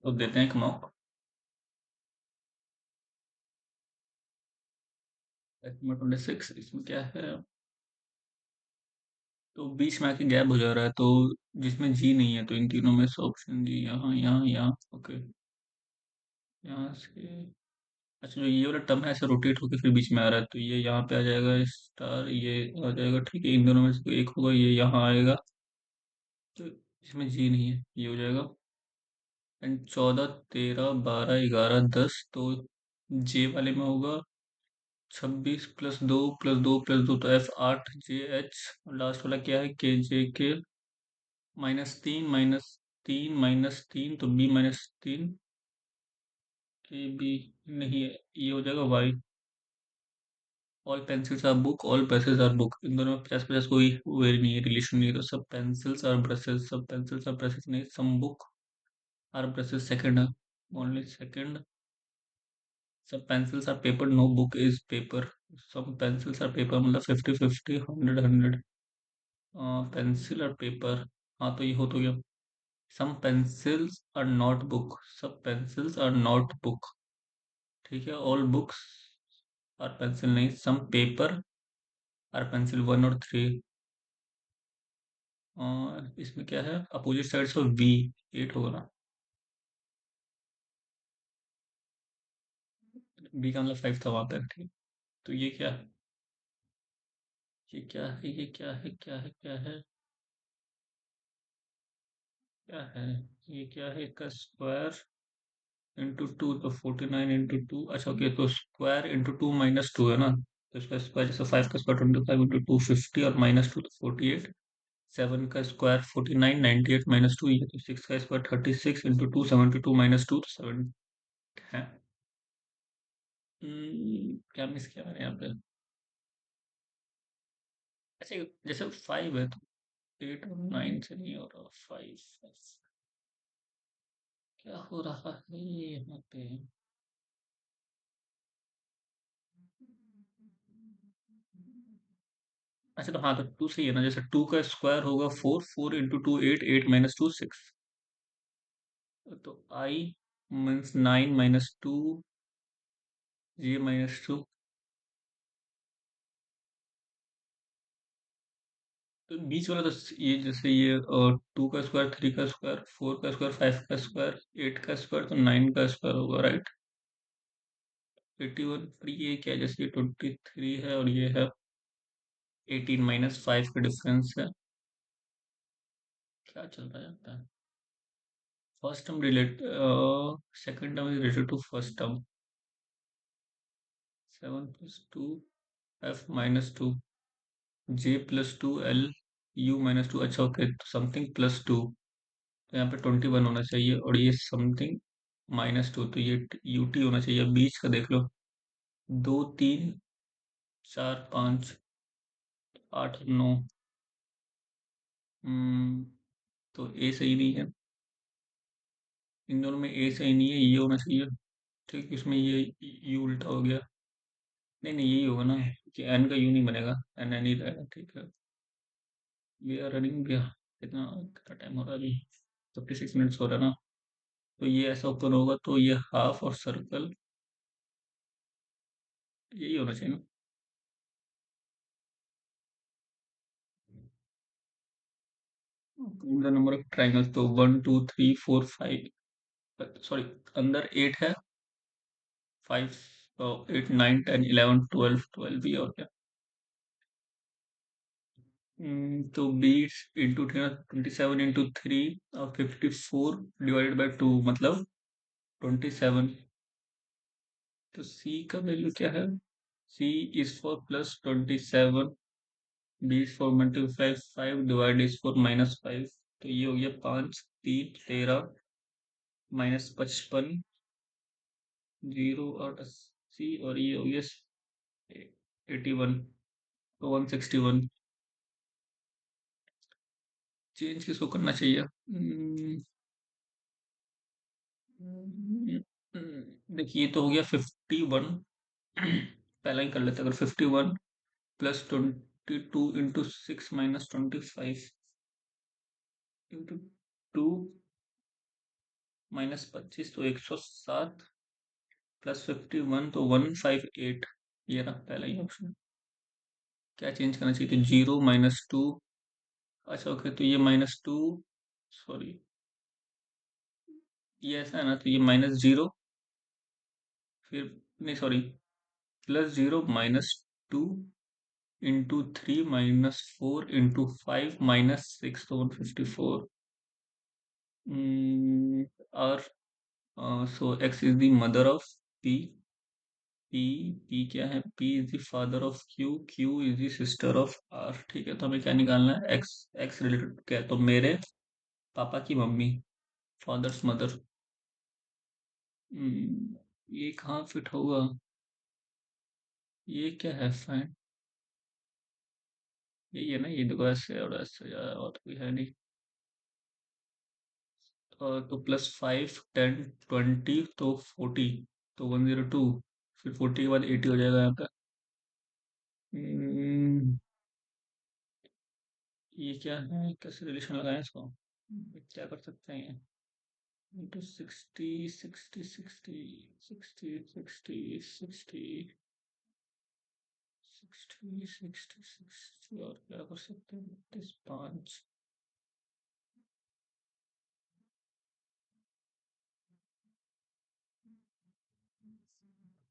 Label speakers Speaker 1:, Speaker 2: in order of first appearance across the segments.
Speaker 1: तो देते हैं एक मॉक। 26 इसमें क्या है? तो बीच में आके गैप हो जा रहा है, तो जिसमें जी नहीं है तो इन तीनों में से ऑप्शन जी यहाँ यहाँ यहाँ। ओके, यहाँ से। अच्छा, जो ये वाला टर्म है ऐसे रोटेट होके फिर बीच में आ रहा है, तो ये यहाँ पे आ जाएगा स्टार, ये आ जाएगा। ठीक है, इन दोनों में से कोई एक होगा, ये यहाँ आएगा। तो इसमें जी नहीं है, ये हो जाएगा। एंड 14 13 12 11 10, तो जे वाले में होगा 26 +2 +2 +2, तो एफ 8 जे एच। और लास्ट वाला क्या है? के जे के -3 -3 तो बी -3 के बी। नहीं है, ये हो जाएगा Y. All pencils are book, all brushes are book. इन दोनों में 50-50 कोई वेरी नहीं है, रिलेशन नहीं है। तो सब पेंसिल्स आर ब्रशेज, सब पेंसिल्स आर ब्रशेज नहीं, some book are brushes second है, ओनली सेकंड। सब pencils are paper, no book is paper. सब पेंसिल्स आर पेपर मतलब 50-50, 100-100। पेंसिल और पेपर, हाँ तो ये हो तो गया। सम पेंसिल्स आर नॉट बुक, सब पेंसिल्स आर नॉट बुक। ठीक है, ऑल बुक्स आर पेंसिल नहीं, सम पेपर आर पेंसिल 1 और 3। इसमें क्या है? अपोजिट साइड्स ऑफ वी 8 होगा ना? बी का मतलब 5 था वहां पे। ठीक, तो ये क्या है? ये क्या है? ये क्या है? क्या है? क्या है? क्या है? ये क्या है? इसका स्क्वायर इंटू टू, तो 49 × 2। अच्छा ओके, तो स्क्वायर इंटू टू -2 है ना? तो इसका स्क्वायर जैसे 5 का स्क्वायर 25 × 2 50, और -2 तो 48। 7 का स्क्वायर 49, 98 -2 ये, तो 6 का स्क्वायर 36 × 2 72 -2 तो 7 है। क्या मिस किया मैंने यहाँ पे? अच्छा, जैसे 5 है तो 8 और 9 से नहीं हो रहा, 5। क्या हो रहा है यहाँ पे? अच्छा, तो हाँ, तो 2 सही है ना? जैसे 2 का स्क्वायर होगा 4, 4 × 2 8, 8 -2 6। तो आई मीन्स 9 -2, जे -2। तो बीच वाला तो ये जैसे ये 2 का स्क्वायर 3 का स्क्वायर 4 का स्क्वायर 5 का स्क्वायर 8 का स्क्वायर, तो 9 का स्क्वायर होगा, राइट? 81। पर ये क्या है? जैसे ये 23 है और ये है 18 -5 का डिफरेंस है। क्या चल रहा है? First term relate second term is related to first term. 7 + 2 F -2 J +2 L U -2। अच्छा ओके, तो समथिंग +2, तो यहाँ पे 21 होना चाहिए, और ये समथिंग -2, तो ये यू टी होना चाहिए। बीच का देख लो, 2 3 4 5 8 9। तो ए सही नहीं है, इन दोनों में ए सही नहीं है, ये होना चाहिए। ठीक, इसमें ये यू उल्टा हो गया। नहीं नहीं, यही होगा ना, कि एन का यू नहीं बनेगा, एन एन ही रहेगा। ठीक है, वी आर रनिंग भैया। कितना कितना टाइम हो रहा है अभी? 56 मिनट्स हो रहा है ना? तो ये ऐसा ओपन होगा, तो ये हाफ और सर्कल यही होना चाहिए ना? द नंबर ऑफ ट्राइंगल्स, तो 1 2 3 4 5। सॉरी, अंदर 8 है, 5 8 9 10 11 12 12 भी, और क्या? तो 20 × 3 और 54 ÷ 2 मतलब 27। तो सी का वैल्यू क्या है? C is for +27, B is for multiply 5, divide is for -5। तो ये हो गया 5 3 13 -55 0 और 80, और ये हो गया 81, तो 161। चेंज किसको करना चाहिए? देखिए, ये तो हो गया 51। पहला ही कर लेते हैं। अगर 51 +22 × 6 -25 × 2, -25 तो 107, +51 तो 158। ये रहा पहला ही ऑप्शन। क्या चेंज करना चाहिए? तो 0 -2। अच्छा ओके, तो ये -2, सॉरी, ये ऐसा है ना, तो ये -0, फिर नहीं सॉरी, +0 -2 इंटू 3 -4 इंटू 5 -6 तो 154। और सो x is the mother of p। p p क्या है? p is the father of q। q is the sister of r। ठीक है, तो हमें क्या निकालना है? x। x रिलेटेड क्या है? तो मेरे पापा की मम्मी, फादर्स मदर। ये कहाँ फिट होगा? ये क्या है? फाइन, यही है ना? ये देखो, ऐसे और ऐसे, और तो कोई है नहीं। तो +5 10 20 तो 40, तो 102, फिर 40 के बाद 80 हो जाएगा यहाँ पे। हम्म, ये क्या है? कैसे रिलेशन लगाएं इसको? क्या कर सकते हैं ये? इंटू 60 60 60 60 60 60 60 60 60, और क्या कर सकते हैं? 5।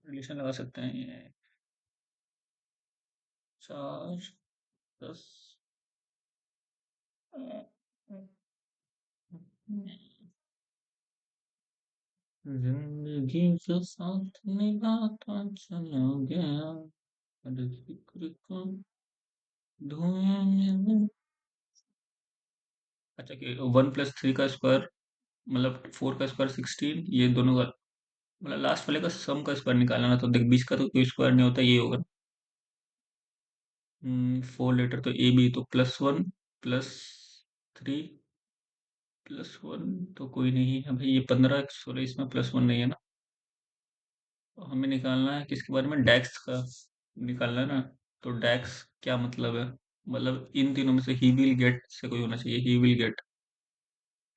Speaker 1: रिलेशन लगा सकते हैं ये। 4 10। जिंदगी जो साथ निभाता चला गया, हर जिक्र को धुएं में। अच्छा कि 1 + 3 का स्क्वायर, मतलब 4 का स्क्वायर 16, ये दोनों का मतलब लास्ट वाले का सम का स्क्वायर निकालना ना, तो देख 20 का तो कोई स्क्वायर नहीं होता, ये होगा। 4 लेटर तो ए बी, तो +1 +3 +1 तो कोई नहीं है भाई। ये 15 16, इसमें +1 नहीं है ना। तो हमें निकालना है किसके बारे में? डेक्स का निकालना है ना। तो डेक्स क्या मतलब है? मतलब इन तीनों में से ही विल गेट से कोई होना चाहिए। ही विल गेट,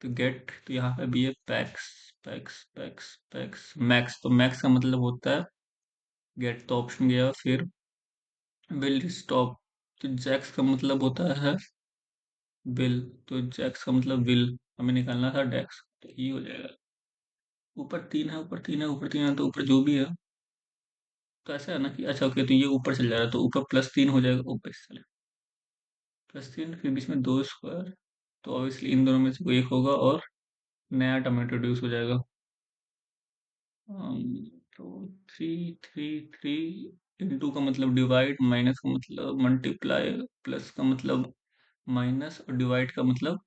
Speaker 1: तो गेट तो यहाँ पे भी है। PACS PACS PACS PACS max, तो मैक्स का मतलब होता है गेट, तो ऑप्शन गया। फिर विल स्टॉप, तो जैक्स का मतलब होता है विल, तो जैक्स का मतलब विल। हमें निकालना था डेक्स, तो ये हो जाएगा। ऊपर 3 है, ऊपर 3 है, ऊपर 3 है, तो ऊपर जो भी है। तो ऐसा है ना कि अच्छा ओके, तो ये ऊपर चल जाएगा, तो ऊपर +3 हो जाएगा। ऊपर चले +3, फिर बीच में 2 स्क्वायर, तो ऑब्वियसली इन दोनों में से कोई एक होगा, और नया टर्म इंट्रोड्यूस हो जाएगा। तो 3 3 3 इंटू का मतलब डिवाइड, माइनस का मतलब मल्टीप्लाई, प्लस का मतलब माइनस, और डिवाइड का मतलब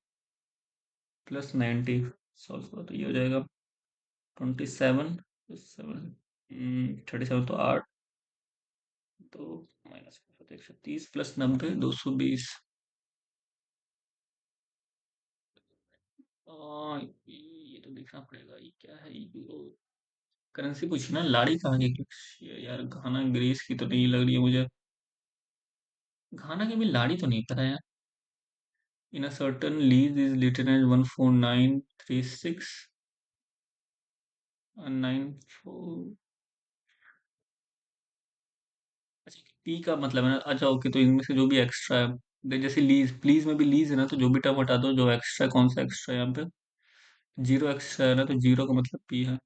Speaker 1: +90। सॉल्व करो तो ये हो जाएगा 27 7 37 तो 8, तो -130 +90 220। ये तो देखना पड़ेगा, ये क्या है? यूरो करेंसी पूछी ना। लाड़ी कहाँ की? ये यार घाना ग्रीस की तो नहीं लग रही है मुझे। घाना की भी लाड़ी तो नहीं पता यार। In a certain lease is written as 14936 94। अच्छा, पी का मतलब है ना? अच्छा ओके, तो इनमें से जो भी एक्स्ट्रा है, जैसे लीज, प्लीज में भी लीज है ना, तो जो भी टर्म हटा दो, जो एक्स्ट्रा, कौन सा एक्स्ट्रा है यहाँ पे? जीरो एक्स्ट्रा है ना, तो जीरो का मतलब पी है।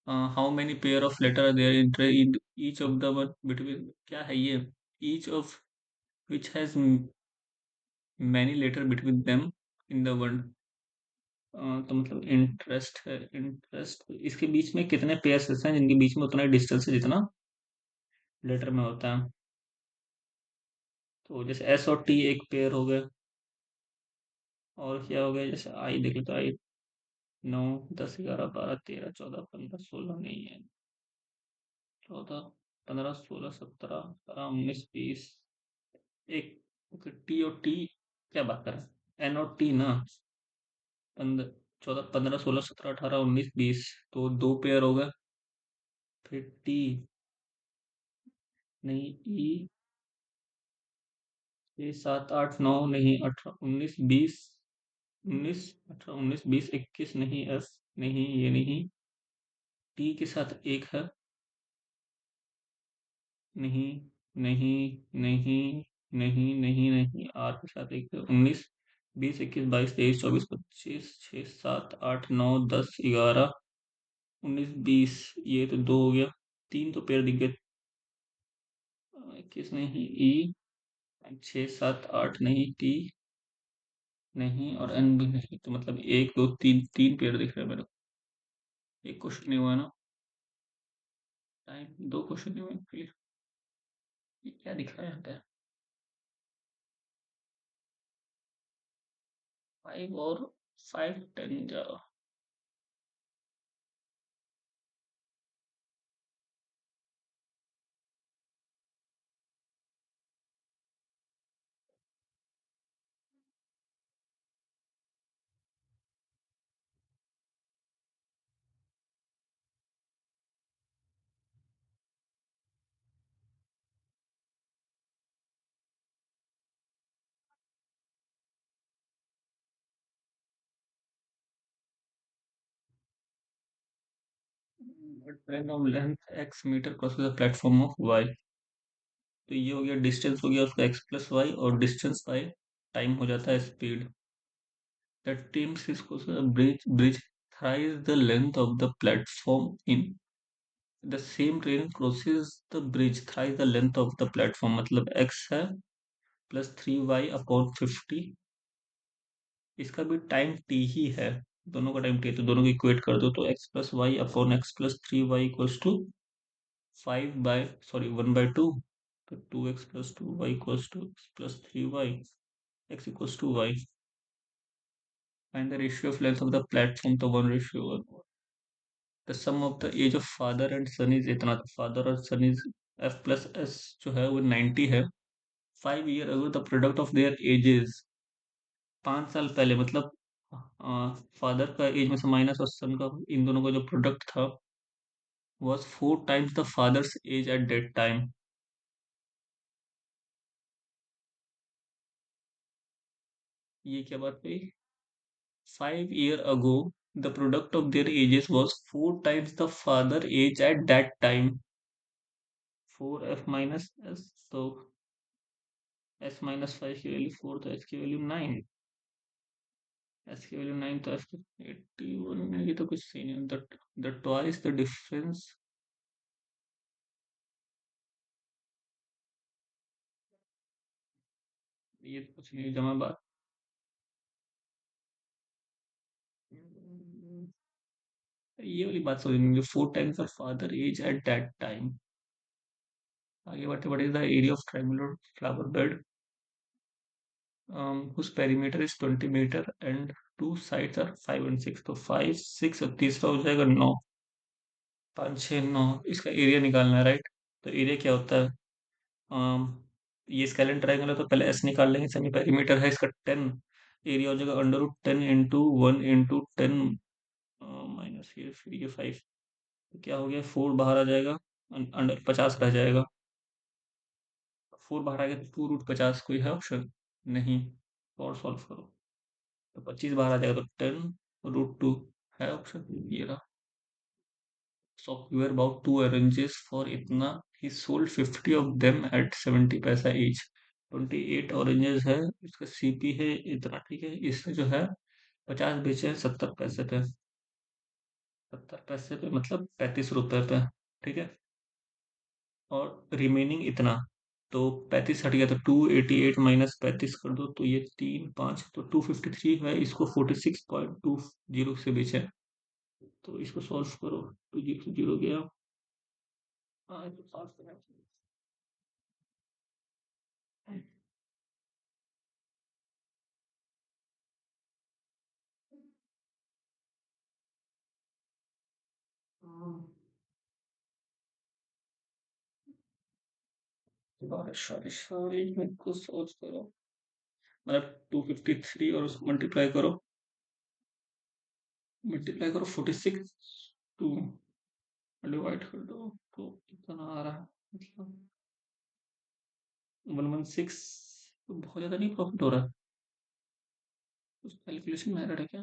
Speaker 1: How many pair of letter there in each of the word between, क्या है ये? Each of which has many letter between them in the word. तो मतलब इंटरेस्ट है। इंटरेस्ट, इसके बीच में कितने पेयर्स हैं जिनके बीच में उतना डिस्टेंस है जितना लेटर में होता है? तो जैसे एस और टी एक पेयर हो गए, और क्या हो गया? जैसे आई देख लो, तो आई 9 10 11 12 13 14 15 16 नहीं है, 14 15 16 17 18 19 20, एक टी और टी, क्या बात कर रहे हैं? एन और टी ना, 15 14 15 16 17 18 19 20, तो दो पेयर हो गए। फिर टी, नहीं ई, ये 7 8 9 नहीं 18 19 20, 19, 18, 19, 20, 21 नहीं, एफ नहीं, ये नहीं, टी के साथ एक है, नहीं, नहीं, नहीं, नहीं, नहीं, नहीं, आर के साथ एक है, 19, 20, 21, 22, 23, 24, 25, 6, 7, 8, 9, 10, 11, 19, 20, ये तो दो हो गया, तीन तो पेड़ दिख गए, 21 नहीं, ई, 6, 7, 8 नहीं, टी नहीं, और एन भी नहीं, तो मतलब एक दो तीन, तीन पेड़ दिख रहे हैं मेरे को। एक क्वेश्चन नहीं हुआ ना, टाइम दो क्वेश्चन नहीं हुए, फिर ये क्या दिख रहा है यहाँ पे? 5 और 5, 10 जा, train of length X meter crosses the platform of Y, तो ये हो गया डिस्टेंस, हो गया उसका एक्स प्लस वाई, और डिस्टेंस बाय टाइम हो जाता है speed. The team bridge thrice the length of the platform in the same train crosses the bridge thrice the length of the platform, मतलब x है plus 3y/50, इसका भी time t ही है, दोनों का टाइम t है, तो दोनों को इक्वेट कर दो, तो x+y/x+3y = 1/2, तो 2x+2y = x+3y, x = y, find the ratio of length of the platform, तो 1:1, the sum of the age of father and son is इतना, तो फादर और सन इज f+s जो है वो 90 है, 5 year ago the product of their ages, 5 साल पहले, मतलब फादर का एज में से माइनस और सन का, इन दोनों का जो प्रोडक्ट था was 4 times the father's age at that time। ये क्या बात हुई? 5 year ago the product of their ages was 4 times the father age at that time, 4f - s, तो s - 5 की वैल्यू 4, तो s की वैल्यू 9, एस की वैल्यू 9, तो एफ की 81, ये तो कुछ सही नहीं, द ट्वाइस द डिफरेंस, ये तो कुछ नहीं जमा बात। ये वाली बात समझ नहीं, 4 times the father age at that time. आगे बढ़ते, what is the area of triangular flower bed whose perimeter is 20 meter and two sides are 5 and 6, तो 5, 6 और तीसरा हो जाएगा 9, 5, 6, 9, इसका एरिया निकालना है, राइट? तो एरिया क्या होता है? अम, ये स्केलेन ट्राइंगल है, तो पहले एस निकाल लेंगे, सेमी पेरीमीटर है इसका 10, एरिया हो जाएगा √10 इंटू 1 × 10 माइनस ये, फिर ये 5, तो क्या हो गया, 4 बाहर आ जाएगा, अंडर 50 रह जाएगा, 4 बाहर आ गया, तो 2√50, कोई है ऑप्शन? नहीं, और सॉल्व करो, तो 25 बाहर आ जाएगा, तो 10√2 है ऑप्शन, ये रहा। So we were about two oranges for इतना, he sold 50 of them at 70 पैसा each, 28 ऑरेंजेस है, इसका सीपी है इतना, ठीक है, इसने जो है 50 बेचे हैं 70 पैसे पे, 70 पैसे पे मतलब 35 रुपए पे, ठीक है, और रिमेनिंग इतना, तो 35 हट गया, तो 288 - 35 कर दो, तो ये 3, 5, तो 253 है, इसको 46.20 से बेचे, तो इसको सॉल्व करो, 2 0 गया, हाँ तो सॉल्व करना चाहिए। बारिश बारिश बारिश मेरे को सोच करो, मतलब 253 और उसको मल्टीप्लाई करो 46, टू डिवाइड कर दो, तो कितना आ रहा है, मतलब 116, तो बहुत ज्यादा नहीं प्रॉफिट हो रहा है, कुछ कैलकुलेशन में एरर है क्या?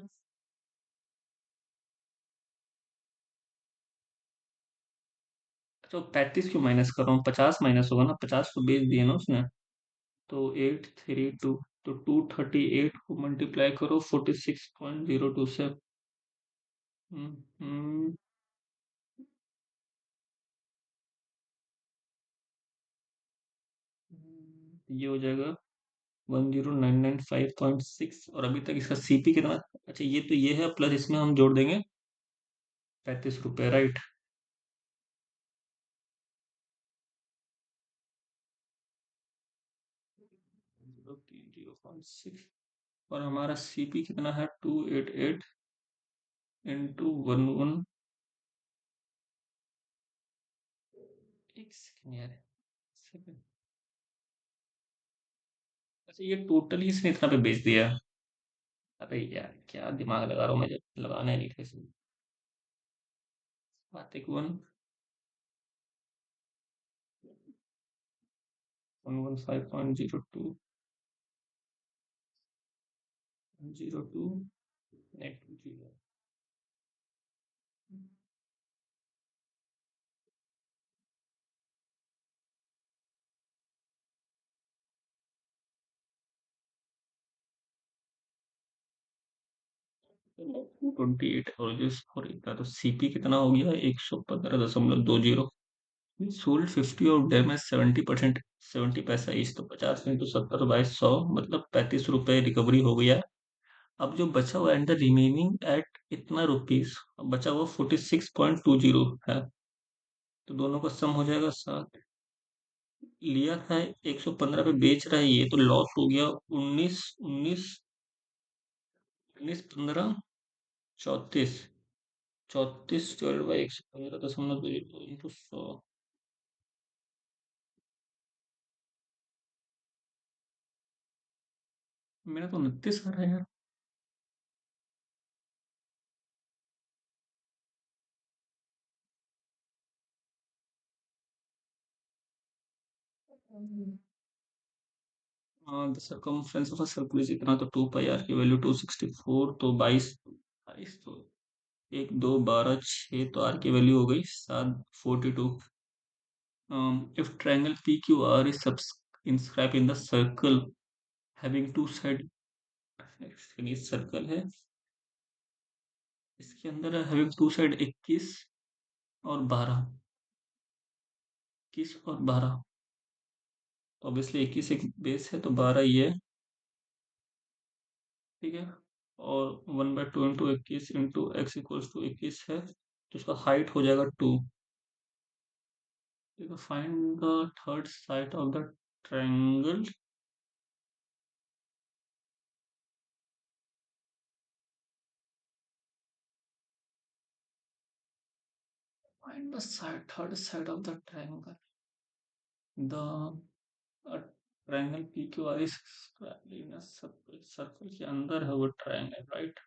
Speaker 1: तो 35 क्यों माइनस कर रहा हूँ? 50 माइनस होगा ना, 50 को बेच दिया ना उसने। तो 832, तो 238 को मल्टीप्लाई करो 46.02 से। हम्म, ये हो जाएगा 10995.6। और अभी तक इसका सीपी कितना? अच्छा, ये तो ये है, प्लस इसमें हम जोड़ देंगे 35 रुपए, राइट? 0306। और हमारा सीपी कितना है? 288 इंटू 11। एक सेकेंड यार, सेकेंड। अच्छा, ये टोटली इसने इतना पे बेच दिया? अरे यार, क्या दिमाग लगा रहा हूँ मैं, जब लगाना ही नहीं था इसमें। Kartik 115.02, 02 net zero. टू 28, और जो और इतना, तो सीपी कितना हो गया? 115.20। सोल्ड 50 और डैमेज 70%, 70 पैसा ईच, तो 50 इंटू 70/100, मतलब 35 रुपए रिकवरी हो गया। अब जो बचा हुआ एंड द रिमेनिंग एट इतना रुपीस, बचा हुआ 46.20 है। तो दोनों का सम हो जाएगा 7। लिया था 115 पे, बेच रहा है ये, तो लॉस हो गया 19, 19, 19, 15, 34। 34 डिवाइड बाई 115.02 इंटू 100। मेरा तो 29 आ रहा है यार। The circumference of a circle is इतना, तो 2 पाई आर की वैल्यू 264, तो 22, तो 1, 2, 12, 6, तो आर की वैल्यू हो गई 742। If triangle PQR is inscribed in the circle having two side, ये सर्कल है, इसके अंदर है having two side 21 और 12, 21 और 12। ऑब्वियसली 21 एक बेस है, तो 12 ये, ठीक है। और 1/2 into 21 into X equals to 21 है, तो इसका हाइट हो जाएगा 2। ठीक है, find the third side of the triangle. Find the side, third side of the triangle. The triangle P Q are is in a circle, circle के अंदर है वो ट्रायंगल, राइट?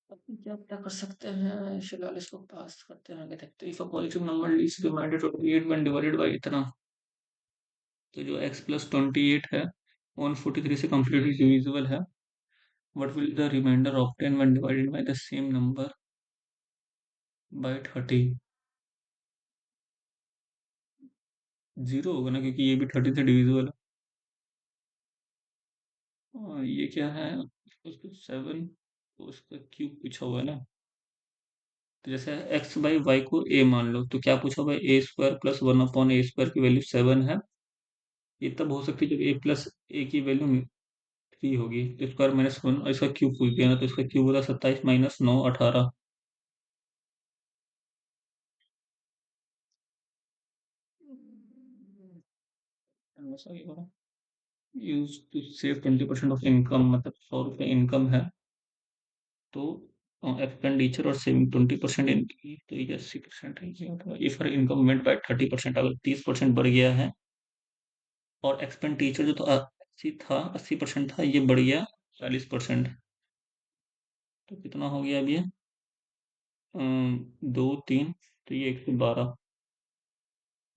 Speaker 1: अब क्या क्या कर सकते हैं, फिलहाल इसको पास करते हैं, आगे देखते हैं। If a positive number leads reminder 28 when divided by इतना, तो जो x प्लस 28 है 143 से completely divisible है, what will the remainder obtain when divided by the same number by 30? Zero होगा ना, क्योंकि ये भी 30 से डिविजिबल है। ये क्या है? उसको 7, तो उसका क्यूब पूछा हुआ है ना। तो जैसे एक्स बाई वाई को ए मान लो, तो क्या पूछा हुआ है? ए स्क्वायर प्लस 1/a स्क्वायर की वैल्यू 7 है। ये तब हो सकती है जब ए प्लस ए की वैल्यू 3 होगी, तो स्क्वायर -1, और इसका क्यूब पूछ दिया ना, तो इसका क्यूब होगा 27 minus 9, 18। Use to save 20% of income, मतलब 100 रुपये इनकम है, तो एक्सपेंडिचर और सेविंग 20% इनकी, तो ये 80% है। इफ इनकम वेंट बाय 30%, अगर 30% बढ़ गया है, और एक्सपेंडिचर जो तो 80% था, ये बढ़ गया 40%, तो कितना हो गया अब ये? 2, 3, तो ये 112।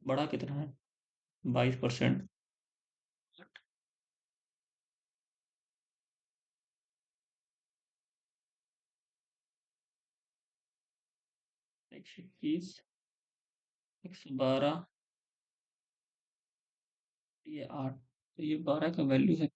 Speaker 1: बढ़ा कितना है? 22%। 121, 112, ये 8, तो ये 12 का वैल्यू है।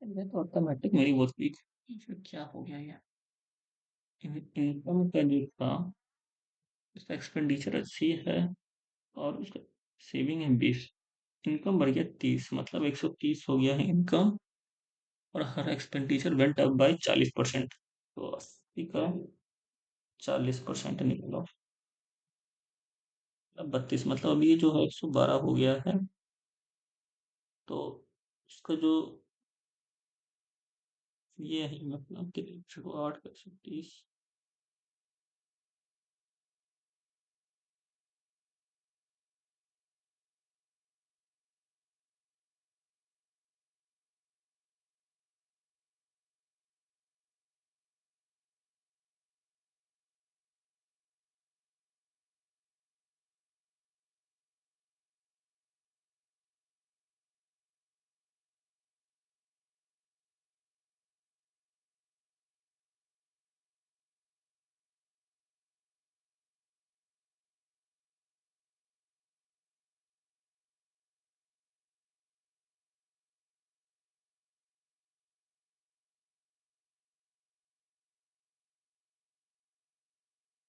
Speaker 1: मैं तो ऑटोमेटिक मेरी बहुत वीक, फिर क्या हो गया ये। इनकम का जो था, उसका एक्सपेंडिचर अच्छी है और उसका सेविंग है 20, इनकम बढ़ गया 30, मतलब 130 हो गया है इनकम, और हर एक्सपेंडिचर वेंट अप बाय 40%, तो 80 का 40% निकलो, अब 32, मतलब अभी ये जो है 112 हो गया है। तो उसका जो ये है, मतलब कि 108 का 130,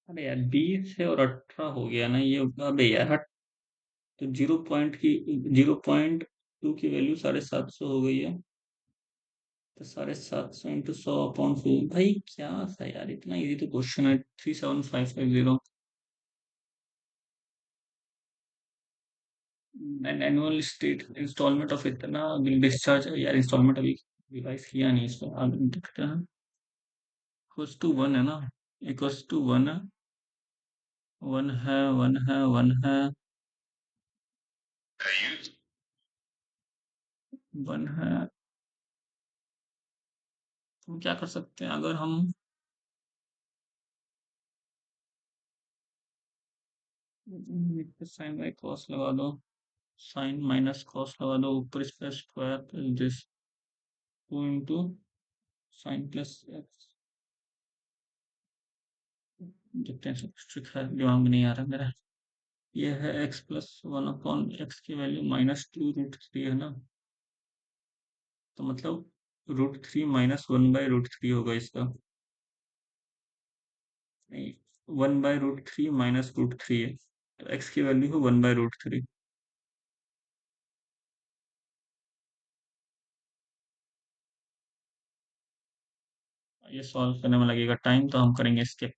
Speaker 1: अरे यार 20 है और 18 हो गया ना ये, अबे यार हट। तो 0.2 की वैल्यू 750 हो गई है, तो 750 इंटू 100/2, भाई क्या था यार, इतना इजी तो क्वेश्चन है, 37550। And annual state installment of इतना बिल डिस्चार्ज, यार इंस्टॉलमेंट अभी रिवाइज किया नहीं, इसको आगे देखते हैं। इक्वल्स टू 1 है ना, इक्वल्स टू 1 है, 1 है, 1 है, 1 है, 1 है। तो क्या कर सकते हैं अगर हम, साइन बाई कॉस लगा दो, साइन माइनस कॉस लगा दो, ऊपर इसका square plus this 2 into sine plus x, देखते हैं, सब ट्रिक है, दिमाग में नहीं आ रहा मेरा। ये है एक्स प्लस 1/x की वैल्यू -2√3 है ना, तो मतलब √3 -1/√3 होगा इसका, नहीं, 1/√3 -√3 है, तो x की वैल्यू है 1/√3। ये सॉल्व करने में लगेगा टाइम, तो हम करेंगे स्किप।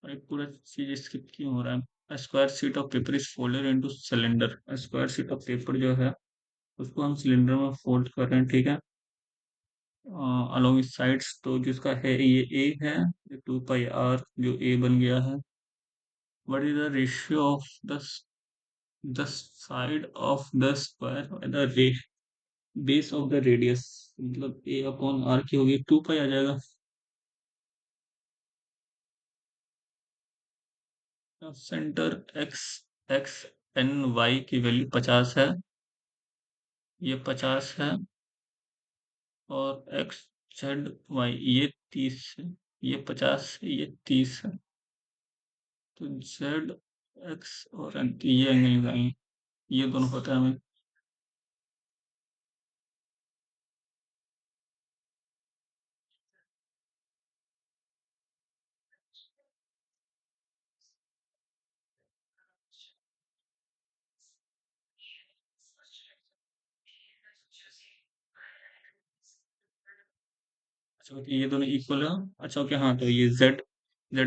Speaker 1: और एक पूरा चीज स्किप क्यों हो रहा है, square sheet of paper is folded into cylinder, square sheet of paper जो है उसको हम सिलेंडर में फोल्ड कर रहे हैं, ठीक है, अलोंग इस साइड्स, तो जिसका है ये ए है, ये 2πr जो ए बन गया है। What is the ratio of the side of the square the base of the radius, मतलब a/r की होगी 2π आ जाएगा। Center X X and Y की वैल्यू 50 है, ये 50 है, और एक्स जेड वाई ये 30 है, ये 50 है, ये 30 है, तो जेड एक्स और एन ये एंगल लगाएंगे, ये दोनों पता है हमें। अच्छा ओके, ये दोनों इक्वल है। अच्छा ओके, हाँ, तो ये जेड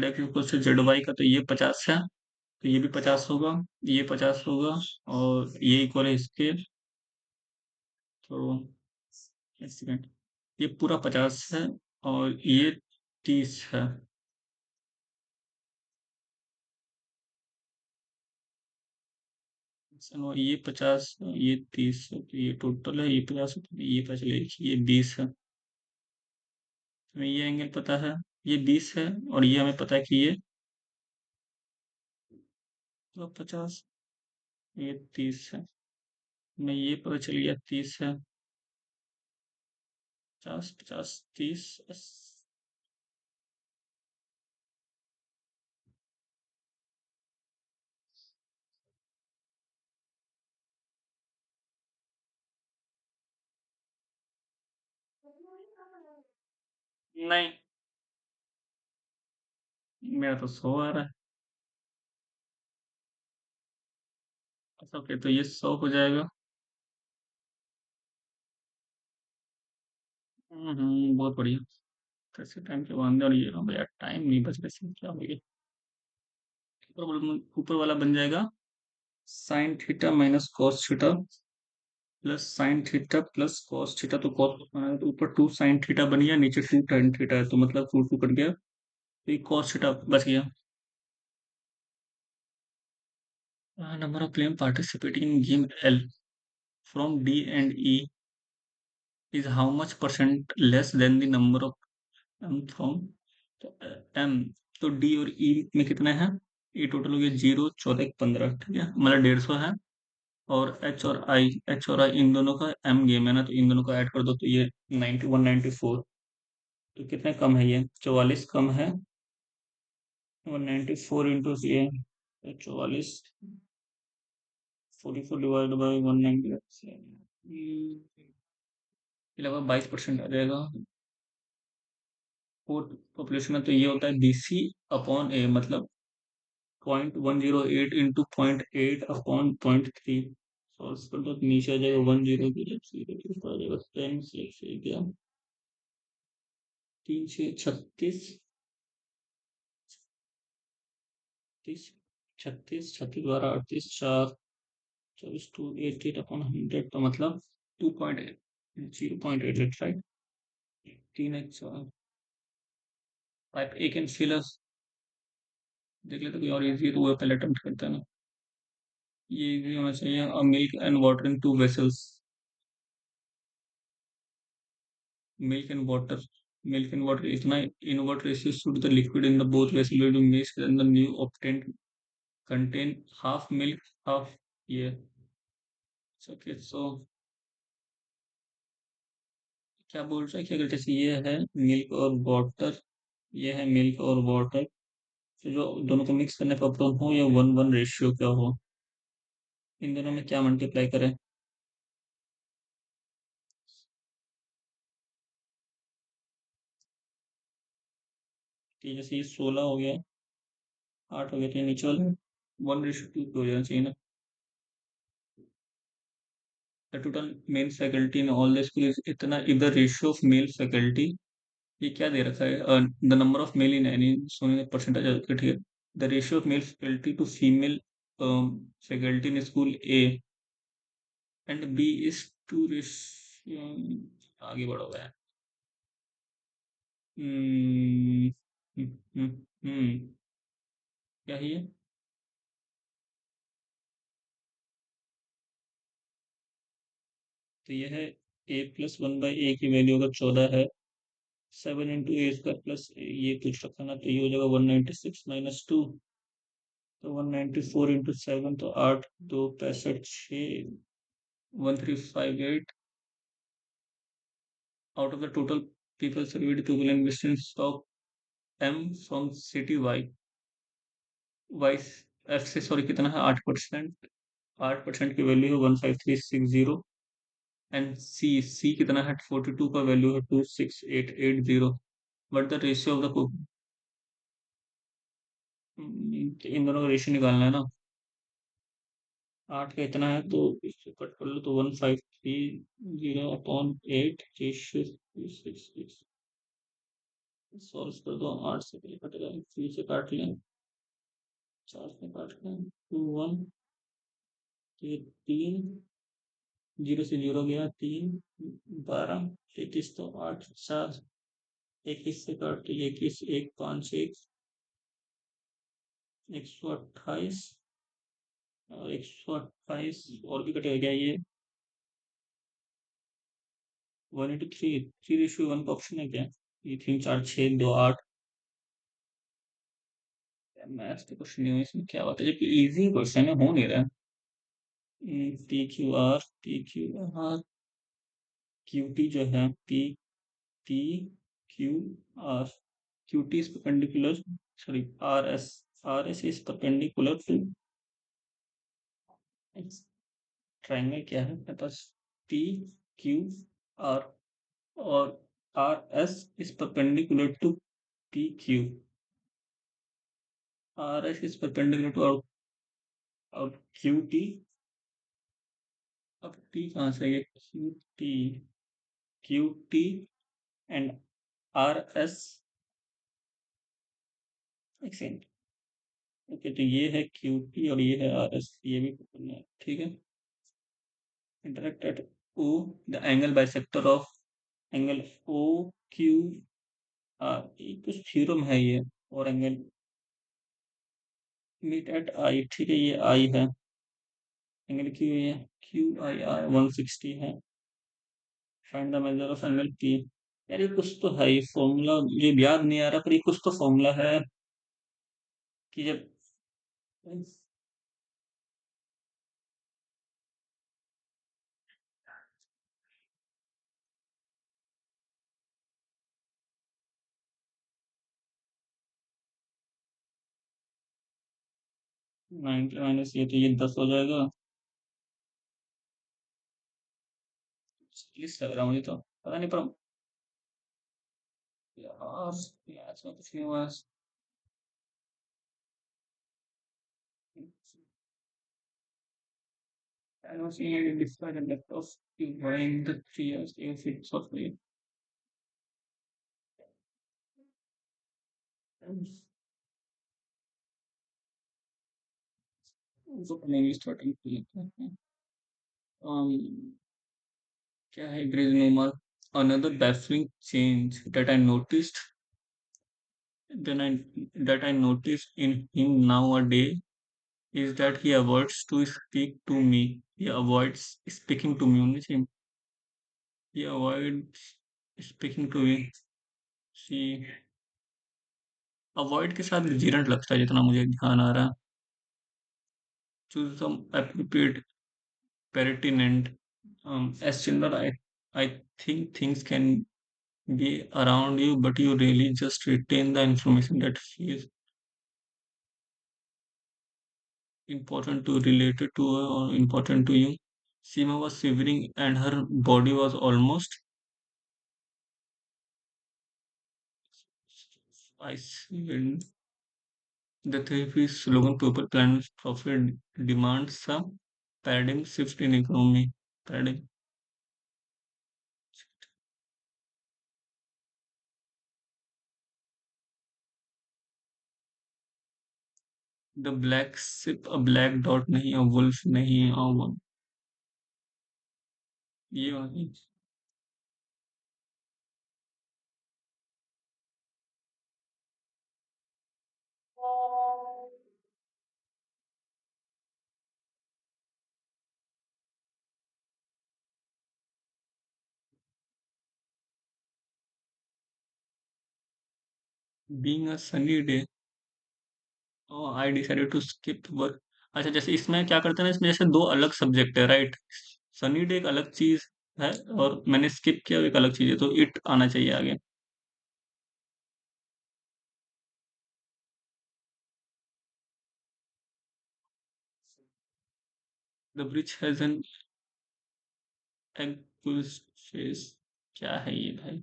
Speaker 1: एक्स इक्वल से जेड वाई का, तो ये 50 है, तो ये भी 50 होगा, ये 50 होगा, और ये इक्वल है इसके, तो एक सेकेंड, ये पूरा 50 है और ये 30 है। चलो ये 50, ये 30 है, तो ये टोटल है, ये 50 है, तो ये पता चलेगा कि ये 20 है। हमें ये एंगल पता है, ये 20 है, और ये हमें पता है कि ये तो 50, ये 30 है। हमें ये पता चल गया 30 है, 50, 50, 30। नहीं, मेरा तो 100 आ रहा है। अच्छा ओके, तो ये 100 हो जाएगा। बहुत बढ़िया। कैसे टाइम के बांधे, और ये भैया टाइम नहीं बच रहा, इसमें क्या हो गया। ऊपर वाला बन जाएगा sine theta minus cos theta plus sine theta plus cos theta, तो कॉस तो ऊपर 2 साइन थीटा बन गया, नीचे 2 tan थीटा है, तो मतलब 2 2 कट गया, तो ये कॉस थीटा बच गया। Number of player participating in game L from D and E is how much percent less than the number of M from M. तो डी और ई में कितने हैं, ये टोटल हो गया 0, 14, 15, ठीक है, मतलब 150 है। और एच और आई इन दोनों का एम गेम है ना, तो इन दोनों को ऐड कर दो, तो ये 9194। तो कितने कम है, ये 44 कम है। 194 इंटू ये 44, 44 डिवाइड बाई 190, ये लगभग 22% आ जाएगा। पॉपुलेशन में तो ये होता है बीसी अपॉन ए, मतलब 0.108 इंटू 0.8 अपॉन 0.3। सॉल्व कर दो तो नीचे आ जाएगा 10 की जब 0 आ जाएगा 10 से गया 3 6 36, तीस 36 36 12 38 4 24 288 अपॉन 100, तो मतलब 2.8, 0.88, राइट। 3 x 5 एक एंड फिलर्स देख लेते, कोई और इजी है तो वो पहले अटेम्प्ट करते हैं ना। ये इजी होना चाहिए। Milk and water in 2 vessels, milk and water, milk and water इतना इन what ratio should the liquid in the both vessel will be mixed and the new obtained contain half milk half, ये okay. सो क्या बोल रहा है, क्या करते, जैसे ये है मिल्क और वाटर, ये है मिल्क और वाटर, तो जो दोनों को मिक्स करने पर अपटोन हो या 1:1 रेशियो क्या हो, इन दोनों में क्या मल्टीप्लाई करें। कि जैसे ये 16 हो गया, 8 हो गया, तो ये नीचे वाले 1:2 हो जाना चाहिए ना। The total male faculty in all the school is इतना, इधर रेशियो ऑफ मेल फैकल्टी, ये क्या दे रखा है, the number of male in any सोने परसेंटेज, ठीक है। The ratio of male faculty to female faculty in school A and B is two ratio, आगे बढ़ो गया। हम्म हम्म हम्म, क्या है ये, तो ये है a+1/a की वैल्यू अगर 14 है, 7 इंटू a² प्लस ये कुछ रखा ना, तो ये हो जाएगा 196 - 2, तो 194 इंटू 7, तो 8 2 65 6, 1358 out of the total people surveyed, people invest in stock M from city Y F से, सॉरी कितना है, 8%, 8% की वैल्यू है 15360, एंड सी कितना है, 42 का वैल्यू है 26880। But the ratio of the cook, इन दोनों का रेशियो निकालना है ना। 8 का इतना है, तो इससे कट कर लो, तो 1530 अपॉन 8 रेशियो, सॉल्व कर दो, 8 से पहले कटेगा, 3 से काट लें, 4 से काट लें, 2 1, ये 3, 0 से 0 गया, 3 12 33, तो 8 4, 21 से काट, 21 1 5 1, 128, और 128 और भी कटेगा क्या ये? 183, 3:1 का ऑप्शन है क्या? ये 3 4 6 2 8। मैथ्स तो कुछ नहीं हुआ इसमें, क्या बात है, जबकि इजी क्वेश्चन है, हो नहीं रहा। P Q R Q T जो है, P Q R, Q T is perpendicular, sorry, R S is perpendicular to triangle, क्या है मेरे पास, पी क्यू आर, और R S is perpendicular to P Q, R S is perpendicular to, और Q T, अब T कहाँ से है, Q T and R S, एक सेकंड। ओके, तो ये है क्यू टी और ये है आर एस, ये भी पकड़ना है, ठीक है। Interact at O, the angle bisector of angle O Q R, ये कुछ थ्योरम है ये, और एंगल मीट एट आई, ठीक है, ये आई है, एंगल क्यू, ये क्यू आई आर 160 है, find the measure of angle P. यार ये कुछ तो है, ये फॉर्मूला मुझे याद नहीं आ रहा, पर ये कुछ तो फॉर्मूला है कि जब 90 माइनस ये, तो ये 10 हो जाएगा। 40 लग रहा है मुझे तो, पता नहीं, पर यार मैथ्स में कुछ नहीं हुआ। I was seeing a despite the depth of behind the 3 years if it's of the so maybe starting to look क्या है graze Noma, another baffling change then I that I noticed in him nowadays is that he avoids to speak to me. He avoids speaking to me only. He avoids speaking to me. See, avoid के साथ जीरंट लगता है जितना मुझे ध्यान आ रहा है। Choose some appropriate pertinent. As children, I think things can be around you, but you really just retain the information that is important to related to her or important to you. Seema was shivering and her body was almost ice. The therapy slogan Purple Planet Profit demands some paradigm shift in economy. Paradigm. The black ship, a black dot नहीं, a wolf नहीं, a one. ये वाली being a sunny day, I decided to skip work. अच्छा, जैसे इसमें क्या करते हैं ना, इसमें जैसे दो अलग सब्जेक्ट है, राइट? सनी डे एक अलग चीज है, और मैंने स्किप किया, वो एक अलग चीज है, तो इट आना चाहिए आगे। The bridge has an face, क्या है ये भाई?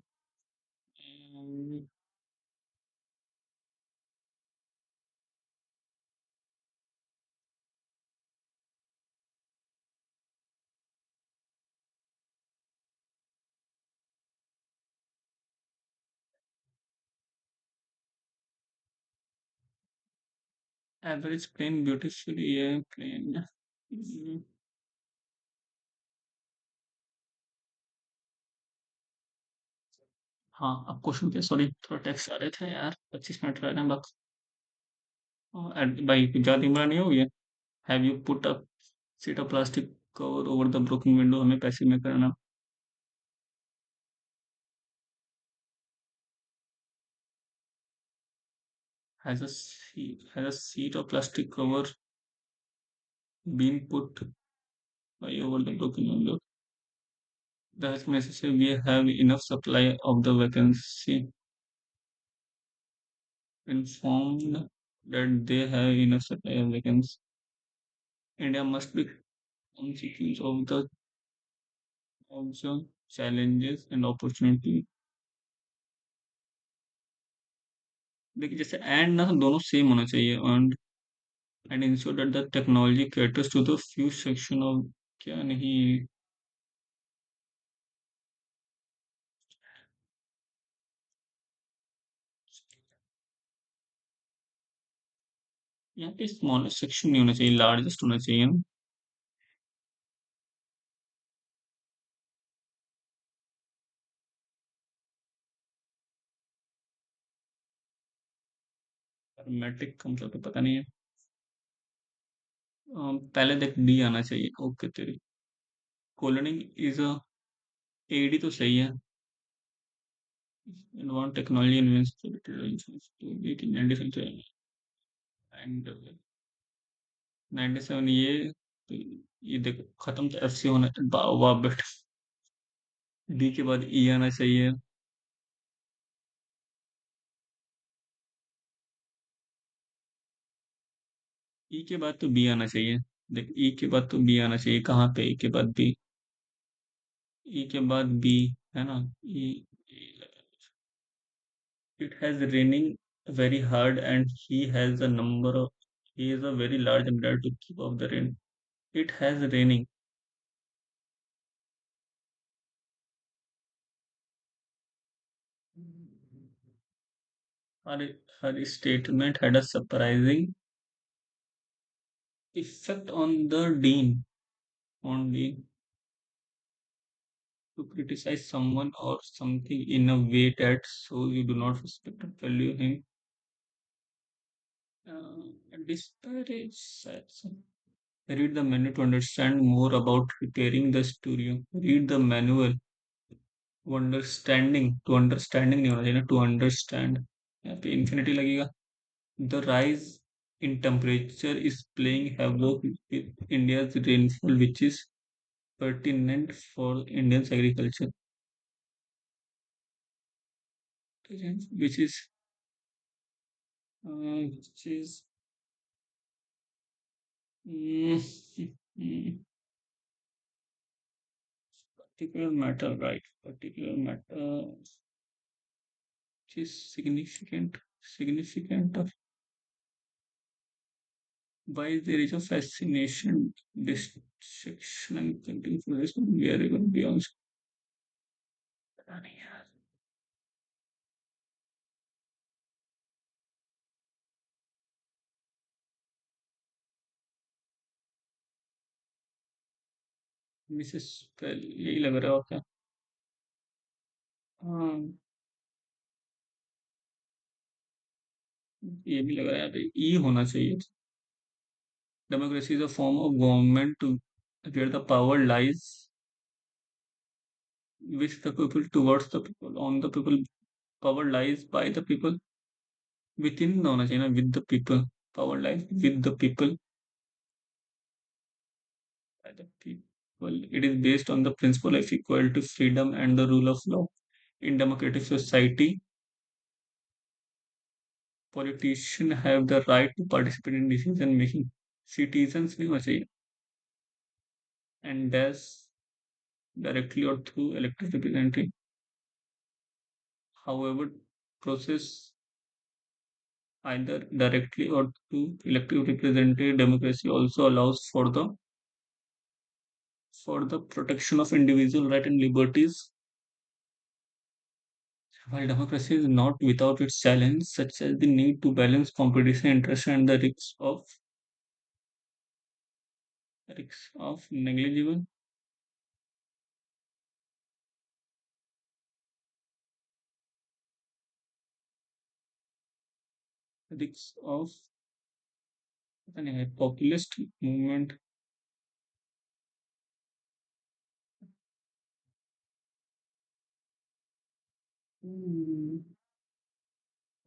Speaker 1: एवरेज प्लेन ब्यूटीफुली, ये प्लेन। हाँ, अब क्वेश्चन के, सॉरी थोड़ा टेक्स्ट आ रहे थे यार, 25 मिनट रह रहे हैं बस। भाई ज्यादा उम्र नहीं होगी। Have you put a sheet of plastic cover over the broken window, हमें पैसिव में करना। Has a sheet of plastic cover been put by over the broken window. That's necessary. We have enough supply of the vacancy. Informed that they have enough supply of vacancy. India must be conscious of the also challenges and opportunity. देखिए जैसे and ना दोनों same होना चाहिए, and ensure that the technology caters to the few section of, क्या नहीं, यहाँ पे स्मॉलेस्ट सेक्शन नहीं होना चाहिए, लार्जेस्ट होना चाहिए ना। मैट्रिक का मतलब तो पता नहीं है। पहले देख डी आना चाहिए, ओके तेरी कोलोनिंग इज अ, एडी तो सही है। एडवांस टेक्नोलॉजी इन्वेंट्स 1897 एंड 97 ये तो, ये देखो खत्म तो एफ से होना, वाह बेटा। डी के बाद ई आना चाहिए। ई के बाद तो बी आना चाहिए। देख ई के बाद तो बी आना चाहिए, कहाँ पे ई के बाद बी, ई के बाद बी, है ना। E, it has raining very hard and he has a number of, he is a very large umbrella to keep off the rain. It has raining. Her statement had a surprising effect on the dean. On dean to criticize someone or something in a way that shows you do not respect or value him. Disparage. Read the manual to understand more about repairing the stereo. Read the manual to understanding नहीं होना चाहिए ना, to understand, यहाँ पे infinity लगेगा। The rise in temperature is playing havoc with India's rainfall, which is pertinent for Indian's agriculture, which is which is mm, mm, particular matter, right? Particular matter which is significant of why there is a fascination, distraction, and continuing for this variable beyond. पता नहीं यार, Mrs यही लग रहा होता है। हाँ, ये भी लग रहा है, ई होना चाहिए। Democracy is a form of government to, where the power lies with the people, towards the people, on the people. Power lies by the people, within होना चाहिए ना, with the people. Power lies with the people, by the people. It is based on the principle of equality, freedom, and the rule of law. In democratic society, politicians have the right to participate in decision making. Citizens भी होना चाहिए, and thus directly or through elected representative. However, process either directly or through elective representative democracy also allows for the protection of individual rights and liberties. While democracy is not without its challenges, such as the need to balance competition interest and the risks of negligible risks of पता नहीं है populist movement.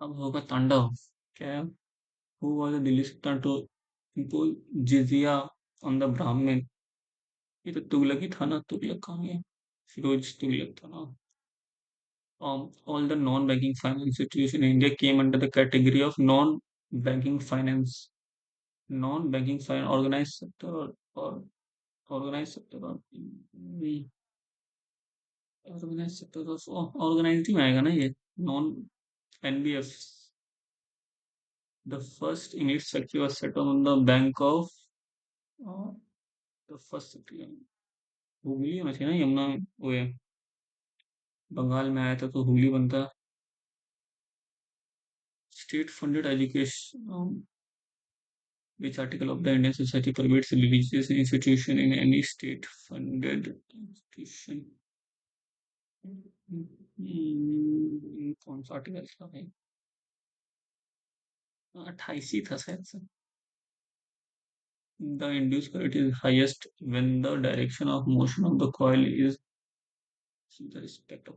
Speaker 1: अब होगा तांडव। क्या है? Who was the Delhi sultan to impose jizya on the Brahmin? ये तो तुगलक ही था ना, तुगलक कहाँ है? फिरोज तुगलक था ना। All the non-banking finance institutions in India came under the category of non-banking finance. Non-banking finance, organized sector or organized sector or organized sector organized ही में आएगा ना ये? Non NBF. The first English factory was set up on the bank of uh, the first city. Hooghly होना चाहिए ना, यमुना वो है, बंगाल में आया था तो हुगली बनता। State funded education, which article of the Indian Society permits religious institution in any state-funded institution? कौन सा आर्टिकल था भाई? 28 ही था शायद से। The induced current is highest when the direction of motion of the coil is with respect of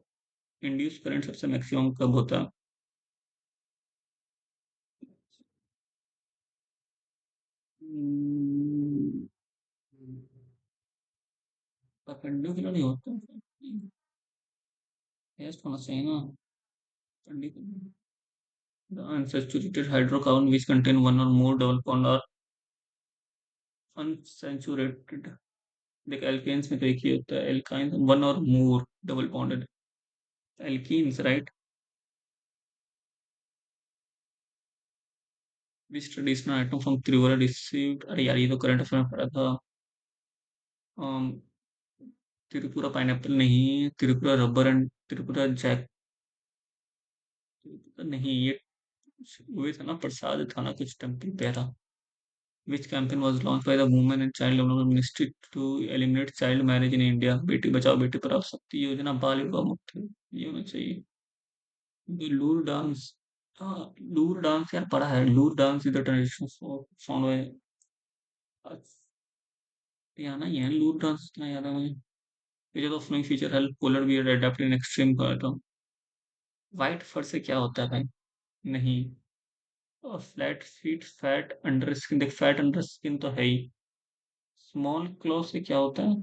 Speaker 1: induced current सबसे maximum कब होता है? परपेंडिकुलर नहीं होता, हाईएस्ट होना चाहिए ना। Perpendicular. The unsaturated hydrocarbon which contain one or more double bond are unsaturated। देख एल्केन्स में तो एक ही होता है, एल्काइन वन और more double bonded. Alkenes right. Which traditional item from Tripura received, अरे यार ये तो करंट अफेयर में पढ़ा था। त्रिपुरा पाइनएप्पल नहीं, Tripura rubber and Tripura jack, Tripura नहीं ये वो था ना, प्रसाद था ना कुछ टेम्पल पे था। Which campaign was launch by the women and child development ministry to eliminate child marriage in India? Beti Bachao Beti Padhao शक्ति योजना, बाल विवाह मुक्त, ये होना चाहिए। लूर डांस, हाँ लूर डांस यार पढ़ा है, लूर dance is the traditional song है। ये आना ही है लूर डांस, इतना याद है मुझे। ये जो flowing feature help polar bear adept in extreme का था। व्हाइट फर से क्या होता है भाई? नहीं। और flat feet fat under skin, देख फैट अंडर स्किन तो है ही। स्मॉल क्लॉ से क्या होता है?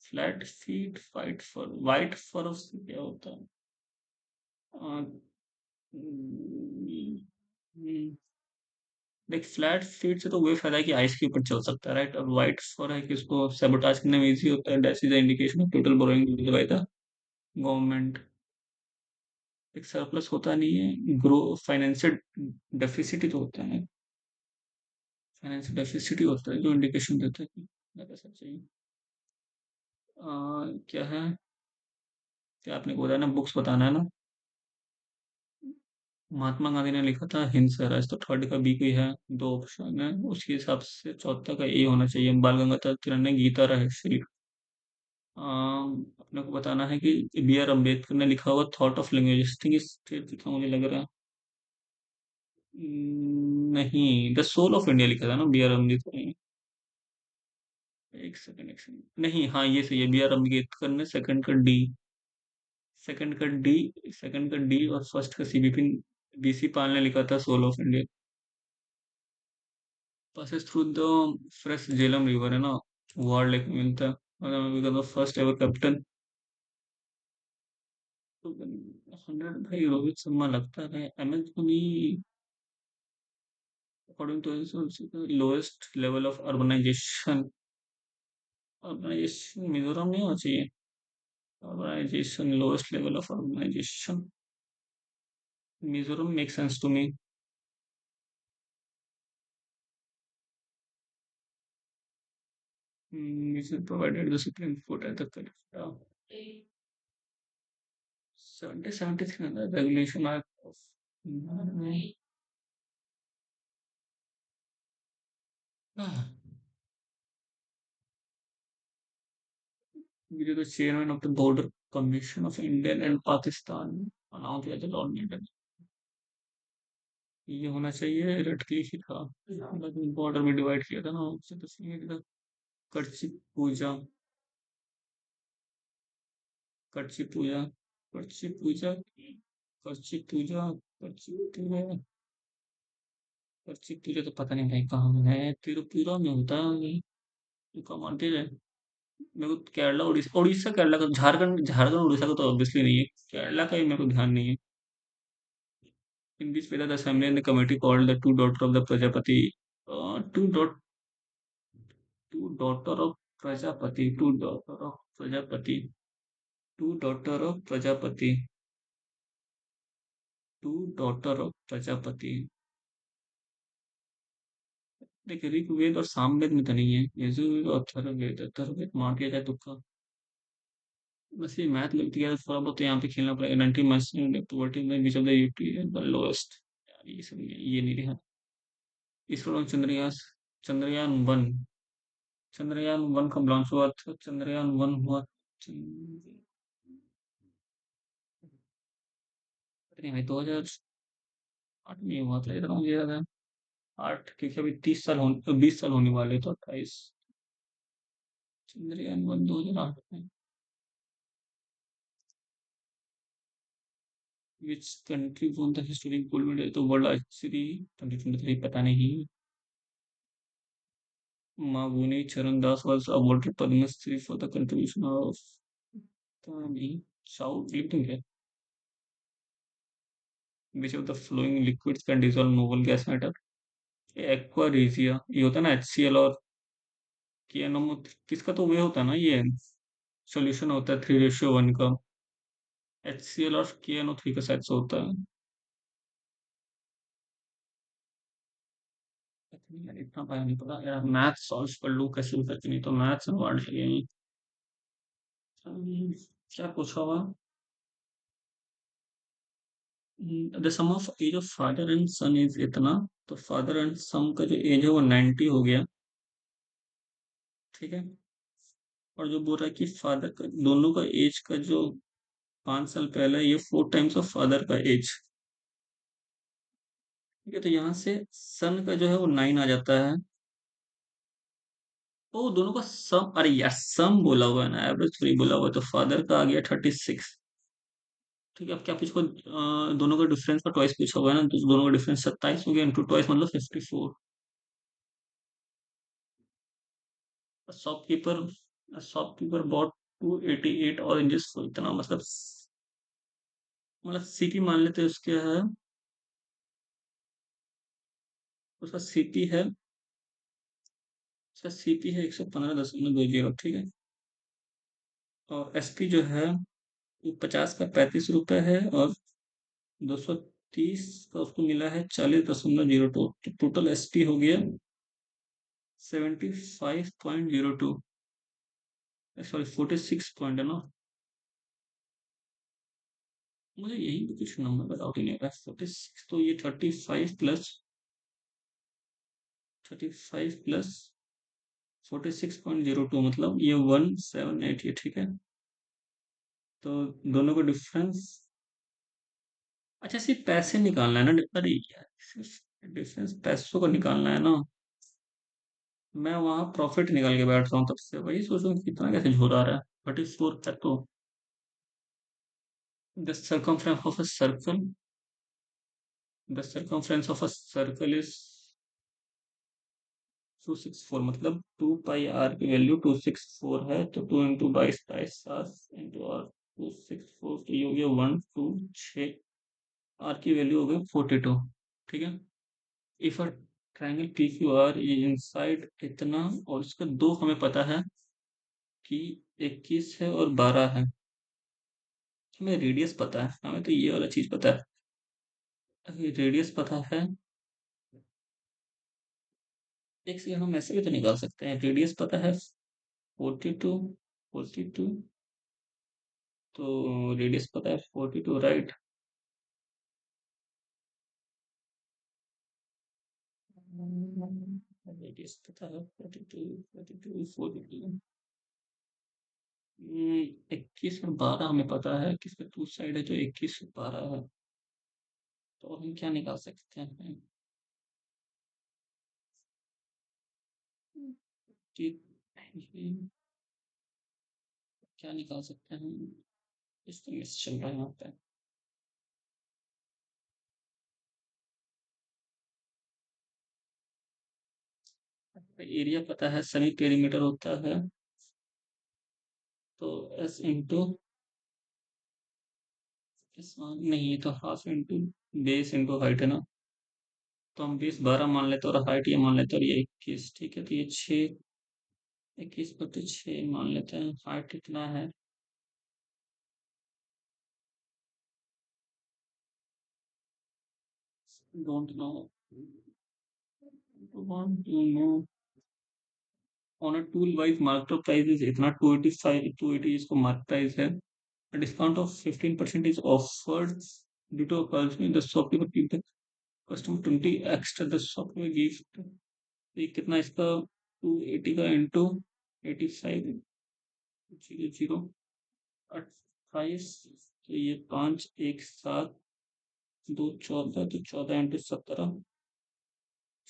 Speaker 1: Flat feet fight fur, white fur से क्या होता है? आ, हम्म, हम्म, देख फ्लैट फीट से तो वही फायदा है कि आइस के ऊपर चल सकता है राइट, और वाइट फॉर है कि उसको सैबोटाज करने में इजी होता है। That is the indication of total borrowing by the government. एक सरप्लस होता नहीं है, ग्रो फाइनेंशियल डेफिसिट ही तो होता है। फाइनेंशियल डेफिसिट ही होता है जो इंडिकेशन देता है कि ज्यादा सब चाहिए। क्या है? क्या आपने को बताया ना, बुक्स बताना है ना। महात्मा गांधी ने लिखा था हिंद स्वराज, तो थर्ड का बी कोई है? दो ऑप्शन है उसके हिसाब से, चौथा का ए होना चाहिए, बाल गंगाधर तिलक ने गीता रहस्य। अपने को बताना है कि बी आर अम्बेडकर ने लिखा हुआ थॉट ऑफ लिंग्विस्टिक स्टेट लिखा मुझे लग रहा है। नहीं, द सोल ऑफ इंडिया लिखा था ना बी आर अम्बेडकर ने। एक सेकंड नहीं, हाँ ये सही है, बी आर अम्बेडकर ने सेकंड का डी, सेकंड का डी, सेकंड का डी और फर्स्ट का सी, बिपिन बीसी पाल ने लिखा था soul of India. passes through the fresh Jhelum river है ना, वार लेक में मिलता है। Because of first ever captain. तो 100 भाई रोहित शर्मा लगता है, M S Dhoni. According to lowest level of urbanization, urbanization Mizoram नहीं होना चाहिए? Urbanization, lowest level of urbanization, Mizoram make sense to me. Provided the supreme court at the Calcutta 1773 regulation act of the chairman of the Border Commission of India and Pakistan announced as a Lord Mayor. ये होना चाहिए, red Cliff ही था। Border में divide किया था ना उससे, तो इसलिए इधर कर्ची पूजा, कर्ची पूजा, कर्ची पूजा, कर्ची पूजा, कर्ची पूजा, कर्ची पूजा तो पता नहीं भाई कहाँ में है, तिरुपुरा में होता है। तो कमांडेर है। मेरे को केरला, उड़ीसा, उड़ीसा केरला का, झारखंड, झारखंड उड़ीसा का तो ऑब्वियसली नहीं है। केरला का ही मेरे को ध्यान नहीं है। In which way the assembly and the committee called the two daughter of the Prajapati, two daughter of Prajapati, two daughter of Prajapati, two daughter of Prajapati। देखिए ऋग्वेद और सामवेद में तो नहीं है, यजुर्वेद और अथर्ववेद, अथर्ववेद मार दिया जाए तुक्का। बस ये मैथ लगती है थोड़ा बहुत, तो यहाँ पे खेलना पड़ेगा। 90 मार्क्स पॉवर्टी में which of the UP the lowest. ये सब नहीं है, ये नहीं रहा। इसरो और चंद्रयान, चंद्रयान 1, चंद्रयान 1 कब लॉन्च हुआ था? चंद्रयान 1 हुआ, पता नहीं भाई, 2008 में हुआ था, इतना मुझे याद है। 8, क्योंकि अभी 30 साल होने, 20 साल होने वाले, तो 28। चंद्रयान 1 2008 में। Which country won the historic gold medal? तो वर्ल्ड आर्चरी 2023, पता नहीं। मावुनी चरण दास was awarded Padma Shri for the contribution of, पता नहीं। साउथ लिफ्टिंग है। Which of the flowing liquids can dissolve noble gas matter? Aqua regia, ये होता है ना HCl और कियानोम, किसका तो वे होता है ना ये, सॉल्यूशन होता है 3:1 का। HCl और KNO3 का शायद से होता है। पता नहीं यार, इतना पाया नहीं पता यार। मैथ सॉल्व कर लूँ कैसे भी करके, नहीं तो मैथ्स में वार्ड लगे। क्या पूछा हुआ? The sum of age of father and son is इतना। तो फादर एंड सन का जो एज है वो 90 हो गया। ठीक है। और जो बोल रहा है कि फादर का, दोनों का एज का जो 5 साल पहले, ये 4 टाइम्स ऑफ फादर का एज। ठीक है, तो यहाँ से सन का जो है वो 9 आ जाता है। तो दोनों का सम, अरे यार सम बोला हुआ है ना, एवरेज थोड़ी बोला हुआ है, तो फादर का आ गया 36। ठीक है, अब क्या पूछो, दोनों का डिफरेंस का ट्वाइस पूछा हुआ है ना, तो दोनों का डिफरेंस 27 हो गया, इंटू ट्वाइस मतलब 54। शॉपकीपर, शॉपकीपर बॉट 288 ऑरेंजेस, तो इतना मतलब सीपी मान लेते हैं उसके है। उसका सीपी है, उसका सीपी है 115.20, ठीक है। और एसपी जो है वो 50 का 35 रुपए है, और 230 का उसको मिला है 40.02, तो टोटल एसपी हो गया 75.02। सॉरी 46 पॉइंट है ना। मुझे यही पे कुछ नंबर का डाउट ही नहीं आ रहा है। 46, तो ये 35 प्लस मतलब ये 178 है, ठीक है। तो दोनों का डिफरेंस, अच्छा सिर्फ पैसे निकालना है ना? अरे यार, सिर्फ डिफरेंस पैसों का निकालना है ना। मैं वहां प्रॉफिट निकाल के बैठ रहा हूँ, तब से वही सोच रहा हूँ कि कितना कैसे झूठ आ रहा है। 34 है तो, the circumference of a circle, the circumference of a circle is 264, मतलब 2 पाई आर की वैल्यू 264 है, तो 2 × 22, 22 इंटू आर 264, तो ये हो गया 126। आर की वैल्यू हो गई 42। ठीक है। If a triangle P Q are is inside इतना, और इसका दो हमें पता है कि 21 है और 12 है। हमें रेडियस पता है, हमें तो ये वाला चीज पता है। अभी रेडियस पता है। एक सेकंड, हम ऐसे भी तो निकाल सकते हैं, रेडियस पता है 42, 42, तो रेडियस पता है 42, राइट। रेडियस पता है 42, 42, 42। 21 और 12 हमें पता है, किसका टू साइड है जो 21 और 12 है। तो हम क्या निकाल सकते हैं कि क्या निकाल सकते हैं इस तरह से चल रहा है यहाँ पे। एरिया पता है, सेमी पेरीमीटर होता है, तो एस इंटू नहीं, तो half into base into height है ना। तो हम बेस 12 मान लेते हैं और हाइट ये मान लेते हैं, और ये 21, ठीक है। तो ये 6, 21/6 मान लेते हैं। हाइट कितना है, don't know, want to know on a tool wise market price is इतना 285, 280 इसको मार्केट प्राइस है। Discount of 15% is offered due to a policy in the shopkeeper give the customer 20 extra the shopkeeper gift। ये कितना इसका 280 का into 85, 00 28, तो ये 5 1 7 2 14, तो 14 × 17,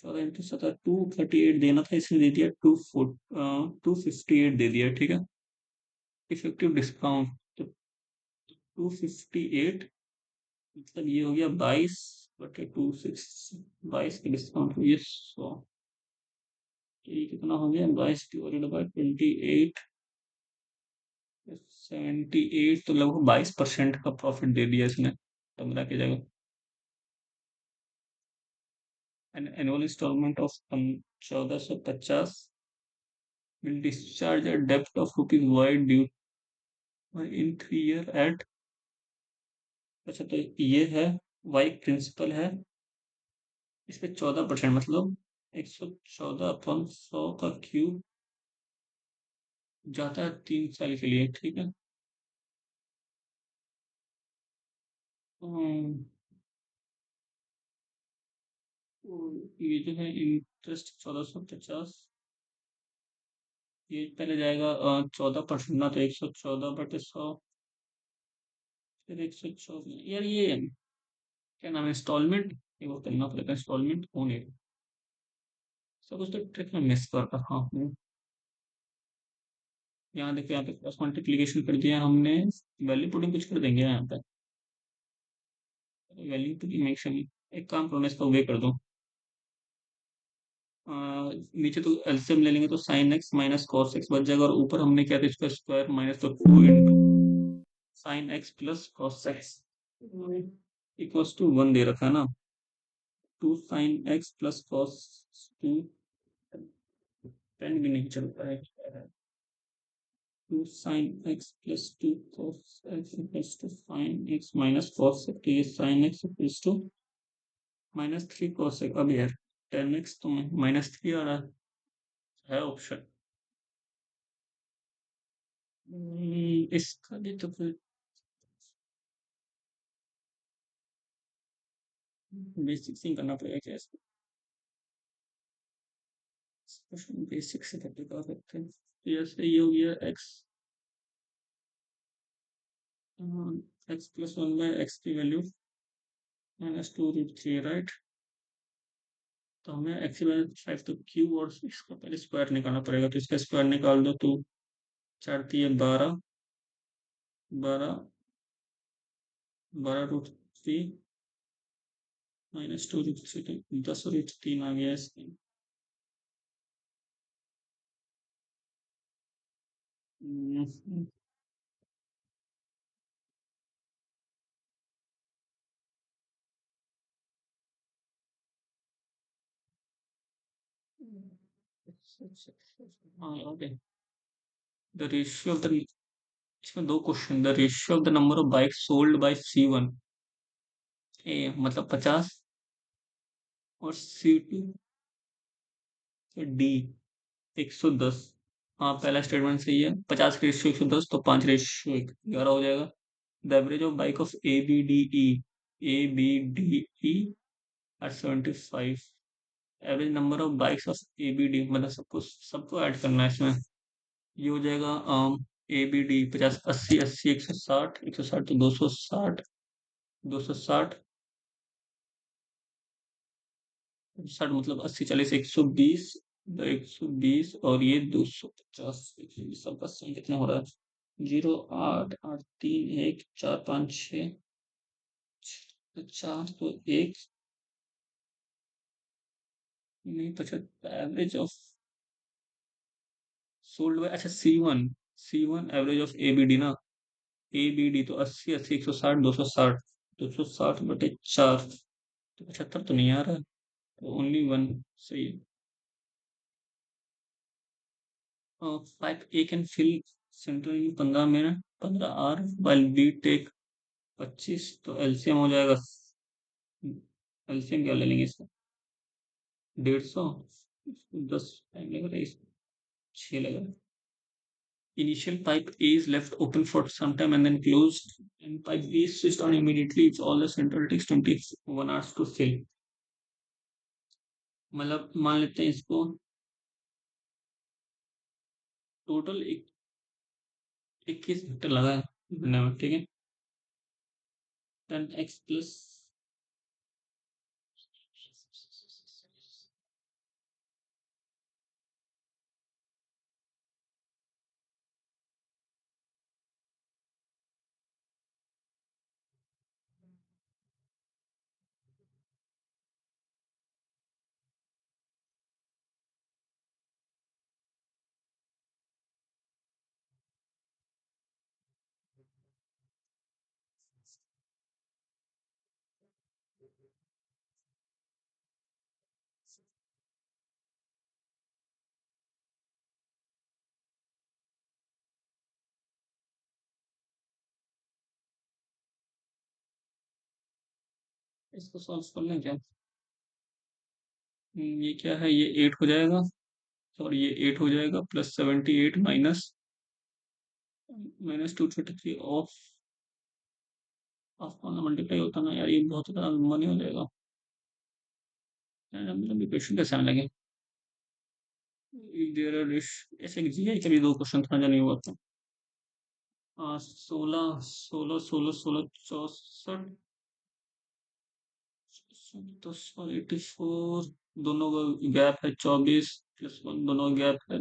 Speaker 1: 14 × 17 238 देना था, इसने दे दिया 258 दे दिया, ठीक है। इफेक्टिव डिस्काउंट तो 258, मतलब ये हो गया 22/6, 22 के डिस्काउंट हो, ये 100। तो ये कितना हो गया, 22 ÷ 28, 78, तो लगभग 22% का प्रॉफिट दे दिया इसने 15 की जगह। An annual installment of 1450 will discharge a debt of rupees y due in 3 year at, अच्छा तो ये है y प्रिंसिपल है, इस पे 14%, मतलब 114/100 का क्यूब जाता है 3 साल के लिए, ठीक है। हम्म, तो ये जो है इंटरेस्ट 1450, ये पहले जाएगा 14% ना, तो 114/100, फिर 114, यार ये क्या नाम है, इंस्टॉलमेंट, ये वो करना पड़ेगा, इंस्टॉलमेंट होने, सब कुछ तो ट्रिक में मिस कर रहा हूँ। यहाँ देखो, यहाँ पे क्रॉस मल्टीप्लीकेशन कर दिया हमने, वैल्यू पुटिंग कुछ कर देंगे यहाँ पे, वैल्यू पुटिंग मेंशन, एक काम करो, मैं इसका वे कर दूँ, नीचे तो एलसीएम ले लेंगे तो sign X minus cos x बच जाएगा, और ऊपर हमने क्या था, इसका स्क्वायर माइनस, तो 2 × sine X plus cos X equals to 1 दे रखा है ना। 2 sin x + cos 2, पेन भी नहीं चलता है, 2 sin x + 2 cos x equals to sine X minus cos X, तो ये sine X equals to -3 cos x। अब यार 10x तो -3 आ रहा है ऑप्शन, इसका भी तो फिर बेसिक से ही करना पड़ेगा क्या इसको, क्वेश्चन बेसिक से करके कर सकते हैं। तो जैसे ये हो गया x+1/x की वैल्यू -2√3, राइट। तो हमें x/5 तो क्यू, और इसका पहले स्क्वायर निकालना पड़ेगा, तो इसका स्क्वायर निकाल दो, तो 4×3 = 12, 12, 12√3 -2√3, तो 10√3 आ गया इसमें। हम्म, हाँ okay. The ratio of the, इसमें दो question, the ratio of the number of bike sold by C1, ए मतलब 50, और C2 डी 110। हाँ पहला स्टेटमेंट सही है, 50 के रेशियो 110, तो 5/11 हो जाएगा। The average of bike of A B D E at 75, average number of bikes of A B D, मतलब सबको सबको ऐड करना है इसमें। ये हो जाएगा ए बी डी 50, 80, 80, 160, 160 तो 260, 260 60 मतलब 80, 40, 120, 120 और ये 250, 120 सबका सही कितना हो रहा है? 0, 8, 8, 3, 1, 4, 5, 6, 4 तो एक नहीं, 75 एवरेज ऑफ सोल्ड बाय, अच्छा सी वन एवरेज ऑफ एबीडी ना, एबीडी तो 80, 80, 160, 260, 260/4 तो 75 तो नहीं आ रहा है, ओनली वन सही है। Pipe A can fill center in 15 minute, 15 hour, while B take 25, तो एलसीएम हो जाएगा। एलसीएम क्या ले लेंगे इसका? 150, 10 टाइम लगेगा, इस 6 लगेगा। Initial pipe A is left open for some time and then closed, and pipe B is switched on immediately. It's all the center takes 21 hours to fill. मतलब मान लेते हैं इसको, टोटल 21 घंटे लगा है बनने में, ठीक है। 10x प्लस, इसको सॉल्व कर लें क्या? ये क्या है, ये 8 हो जाएगा, और ये 8 हो जाएगा, plus 78 minus, minus 233 of, of multiply होता ना यार, ये बहुत ज्यादा लंबा नहीं हो जाएगा? मतलब इक्वेशन कैसे आने लगे? देयर आर, ऐसे जीआई के भी दो क्वेश्चन था, नहीं हुआ था। 16, 16, 16, 16, 64, 84, दोनों का गैप है 24, +1, दोनों का गैप है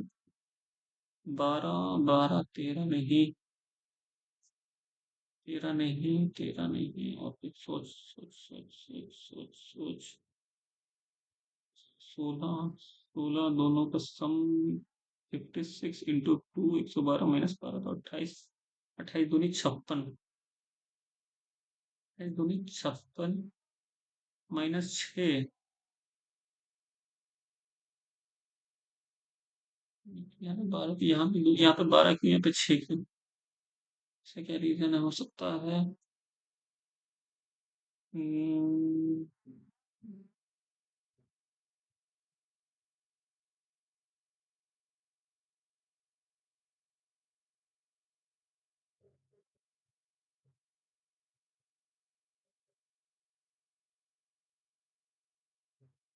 Speaker 1: 12, 12, 13 नहीं, 13 नहीं, 13 नहीं, और फिर सोच सोच सोच सोच सोच सोच, 16, 16 दोनों का सम 56 × 2, 112 -12 तो 28, 28 दूनी 56, 28 दूनी 56 -6, यहाँ पे 12 की, यहाँ पे 12 क्यों, यहाँ पे 6 क्यों? इसका क्या रीजन हो सकता है?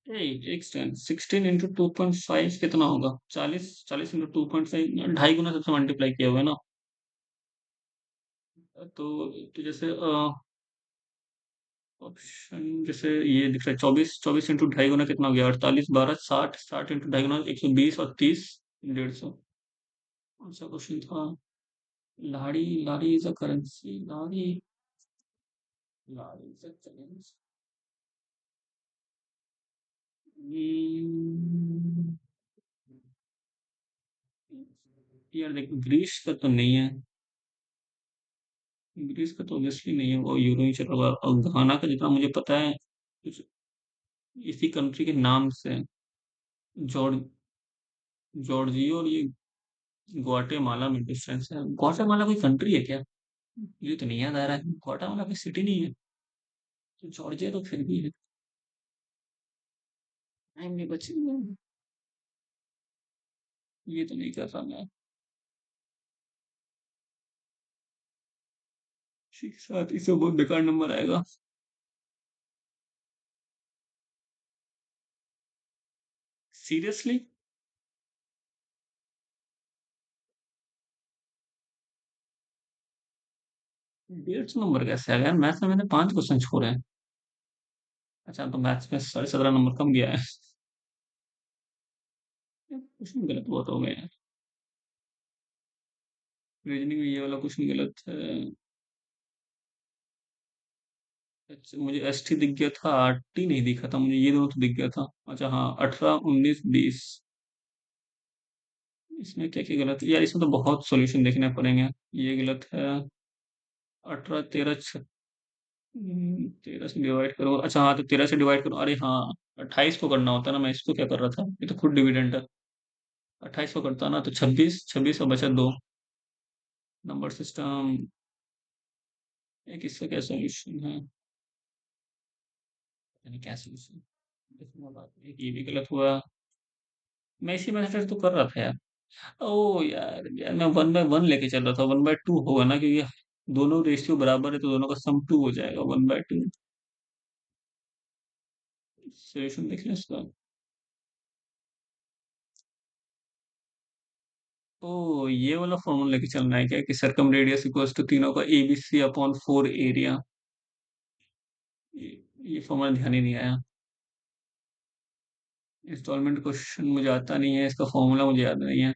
Speaker 1: 16 × 2.5 कितना होगा? 40, 40 × 2.5, 2.5 गुना सबसे मल्टीप्लाई किया हुआ है ना। तो जैसे ऑप्शन जैसे ये दिख रहा है, 24, 24 × 2.5 गुना कितना हो गया? 48, 12, 60, 60 × 2.5 गुना 120, और 30, 150। कौन सा क्वेश्चन था? लाड़ी, लाड़ी इज अ करेंसी, लाड़ी, लाड़ी इज अ करेंसी। यार देख, ग्रीस का तो नहीं है, ग्रीस का तो ऑब्वियसली नहीं है, वो यूरो ही चल रहा है। और घाना का जितना मुझे पता है, कुछ इसी कंट्री के नाम से है। जॉर्ज, जॉर्जियो, और ये ग्वाटेमाला में डिफरेंस है। ग्वाटेमाला कोई कंट्री है क्या? ये तो नहीं याद आ रहा है, ग्वाटेमाला कोई सिटी नहीं है, तो जॉर्जिया तो फिर भी है। टाइम नहीं बची, ये तो नहीं कर रहा मैं। 6, 7, इससे बहुत बेकार नंबर आएगा। सीरियसली? 150 नंबर कैसे आ गया यार? मैथ में मैंने 5 क्वेश्चन छोड़े हैं। अच्छा, तो मैथ्स में 17.5 नंबर कम गया है। क्वेश्चन गलत बहुत हो गए हैं। रीजनिंग में ये वाला क्वेश्चन गलत है। अच्छा, मुझे एस टी दिख गया था, आर टी नहीं दिखा था मुझे, ये दोनों तो दिख गया था। अच्छा हाँ, 18, 19, 20। इसमें क्या क्या गलत है यार, इसमें तो बहुत सॉल्यूशन देखने पड़ेंगे। ये गलत है। 18, 13, 13 से डिवाइड करो। अच्छा हाँ, तो 13 से डिवाइड करो, अरे हाँ। 28 को करना होता है ना, मैं इसको क्या कर रहा था, ये तो खुद डिविडेंड है। 28 को करता ना तो 26, 26 और बचा 2। Number system. एक इसका क्या सोल्यूशन है, यानी क्या सोल्यूशन। देखना बात, एक ये भी गलत हुआ। मैं इसी मेथड तो कर रहा था यार। ओ यार यार, मैं 1/1 लेके चल रहा था, 1/2 होगा ना, क्योंकि दोनों रेशियो बराबर है तो दोनों का सम 2 हो जाएगा, 1/2। सोल्यूशन देख लें इसका। ओ, ये वाला फॉर्मूला लेके चलना है क्या, कि सरकम रेडियस इक्वल्स टू तीनों का एबीसी अपॉन 4 एरिया। ये, ये फॉर्मूला ध्यान ही नहीं आया। इंस्टॉलमेंट क्वेश्चन मुझे आता नहीं है, इसका फॉर्मूला मुझे याद नहीं है।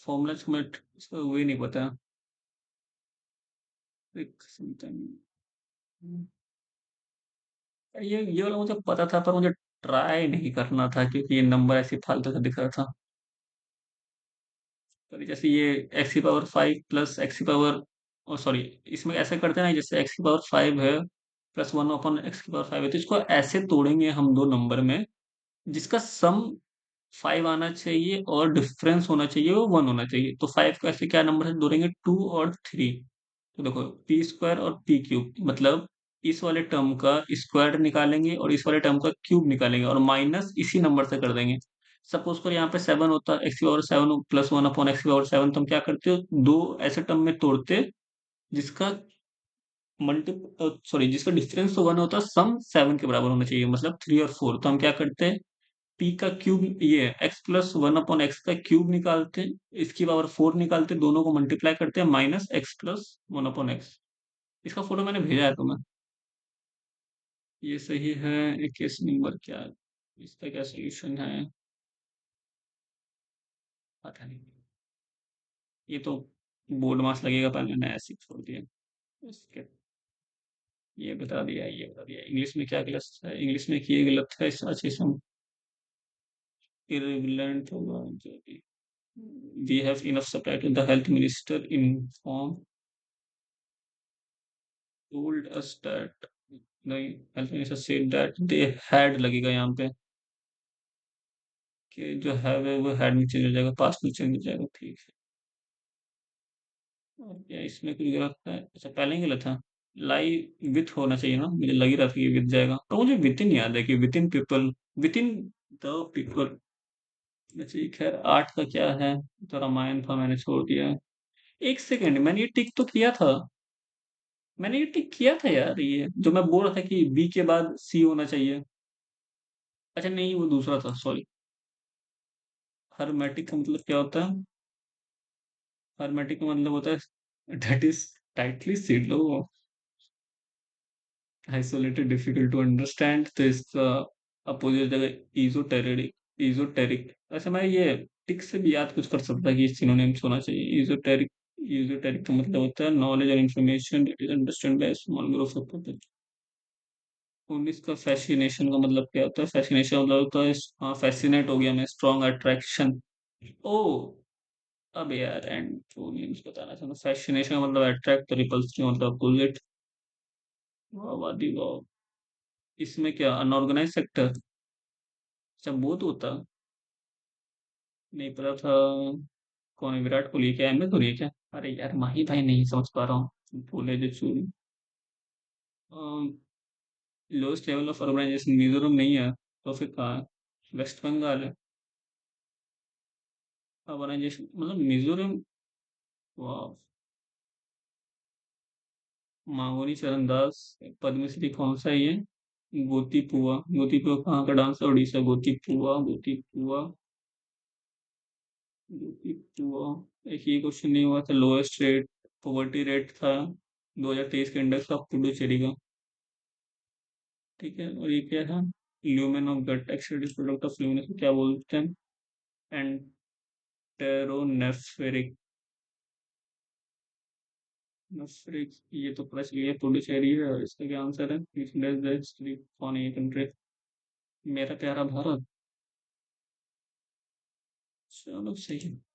Speaker 1: फॉर्मूला मैं इसका वही नहीं पता। एक समथिंग। ये वाला मुझे पता था, पर मुझे ट्राई नहीं करना था, क्योंकि ये नंबर ऐसे फालतू का दिख रहा था। तो जैसे ये एक्स की पावर 5 प्लस एक्स की पावर, ओ सॉरी, इसमें ऐसे करते हैं ना, जैसे एक्स की पावर 5 है प्लस 1 अपॉन एक्स की पावर 5 है, तो इसको ऐसे तोड़ेंगे हम दो नंबर में, जिसका सम 5 आना चाहिए और डिफरेंस होना चाहिए वो 1 होना चाहिए। तो 5 को ऐसे क्या नंबर से जोड़ेंगे, 2 और 3। तो देखो, पी स्क्वायर और पी क्यूब, मतलब इस वाले टर्म का स्क्वायर निकालेंगे और इस वाले टर्म का क्यूब निकालेंगे, और माइनस इसी नंबर से कर देंगे। सपोज कर यहाँ पे 7 होता, एक्स की पावर 7 प्लस 1 अपॉन एक्स की पावर 7, तो हम क्या करते हो, दो ऐसे टर्म में तोड़ते, जिसका मल्टी सॉरी, जिसका डिफरेंस तो 1 होता, सम 7 के बराबर होना चाहिए, मतलब 3 और 4। तो हम क्या करते हैं, पी का क्यूब, ये एक्स प्लस 1 अपॉन एक्स का क्यूब निकालते हैं, इसकी पावर 4 निकालते हैं, दोनों को मल्टीप्लाई करते हैं, minus x plus 1 upon x. इसका फोटो मैंने भेजा है तुम्हें। ये सही है। 21 नंबर क्या है? इसका क्या सोल्यूशन है, पता नहीं। ये तो बोर्ड मास लगेगा, पहले मैंने ऐसे ही छोड़ दिया। इसके ये बता दिया, ये बता दिया। इंग्लिश में क्या गलत है, इंग्लिश में ये गलत है, इस अच्छे से irrelevant होगा जो भी। We have enough supply to the health minister inform told us that, नहीं, health minister said that they had लगेगा यहाँ पे, कि जो है वो हैड में चेंज हो जाएगा, पास्ट में चेंज हो जाएगा, ठीक है। और क्या इसमें कुछ गलत है, अच्छा पहले ही गलत था। लाई विथ होना चाहिए ना, मुझे लग ही रहा था कि विथ जाएगा, तो मुझे विद इन याद है कि with in people, with in the people. अच्छा ये खैर, आर्ट का क्या है, तो रामायण था, मैंने छोड़ दिया। एक सेकंड, मैंने ये टिक तो किया था, मैंने ये टिक किया था यार, ये जो मैं बोल रहा था कि बी के बाद सी होना चाहिए। अच्छा नहीं, वो दूसरा था, सॉरी। हर्मेटिक का मतलब क्या होता है, हर्मेटिक का मतलब होता है that is tightly sealed, isolated, difficult to understand, तो इसका अपोजिट जगह इजोटेरिक, इजोटेरिक। अच्छा मैं ये टिक से भी याद कुछ कर सकता कि सिनोनिम्स होना चाहिए, इजोटेरिक। इजोटेरिक का मतलब होता है नॉलेज और information that is understand by small group of people. 19 का फैसिनेशन का मतलब क्या होता है, फैसिनेशन मतलब होता है, हाँ फैसिनेट हो गया मैं, स्ट्रॉन्ग अट्रैक्शन। ओ, अब यार एंटोनिम्स बताना था, फैसिनेशन का मतलब अट्रैक्ट, रिपल्सिव मतलब अपोजिट। वाह वाह दी वाह। इसमें क्या अनऑर्गेनाइज सेक्टर, अच्छा वो तो होता, नहीं पता था। कौन है, विराट कोहली है क्या, एम एस धोनी है क्या? अरे यार माही भाई, नहीं समझ पा रहा हूँ, बोले जो चून। Lowest level of urbanization Mizoram नहीं है, तो फिर कहाँ है, वेस्ट बंगाल है। अर्बनाइजेशन मतलब मिजोरम। वाह। मांगोनी चरणदास। पद्मश्री कौन सा है ये, गोतीपुआ, गोतीपुआ कहाँ का डांस है, उड़ीसा, गोतीपुआ, गोतीपुआ, गोतीपुआ। एक ये क्वेश्चन नहीं हुआ था, लोएस्ट रेट, पॉवर्टी रेट था 2023 के इंडेक्स ऑफ पुडुचेरी का। ठीक है, और ये क्या है? Lumen of gut excretive product of luminous को क्या बोलते हैं? एंटेरोनेफ्रिक। नेफ्रिक, ये तो पता चल गया, पुडुचेरी है, और इसका क्या आंसर है? कौन है ये कंट्री? मेरा प्यारा भारत। चलो सही है।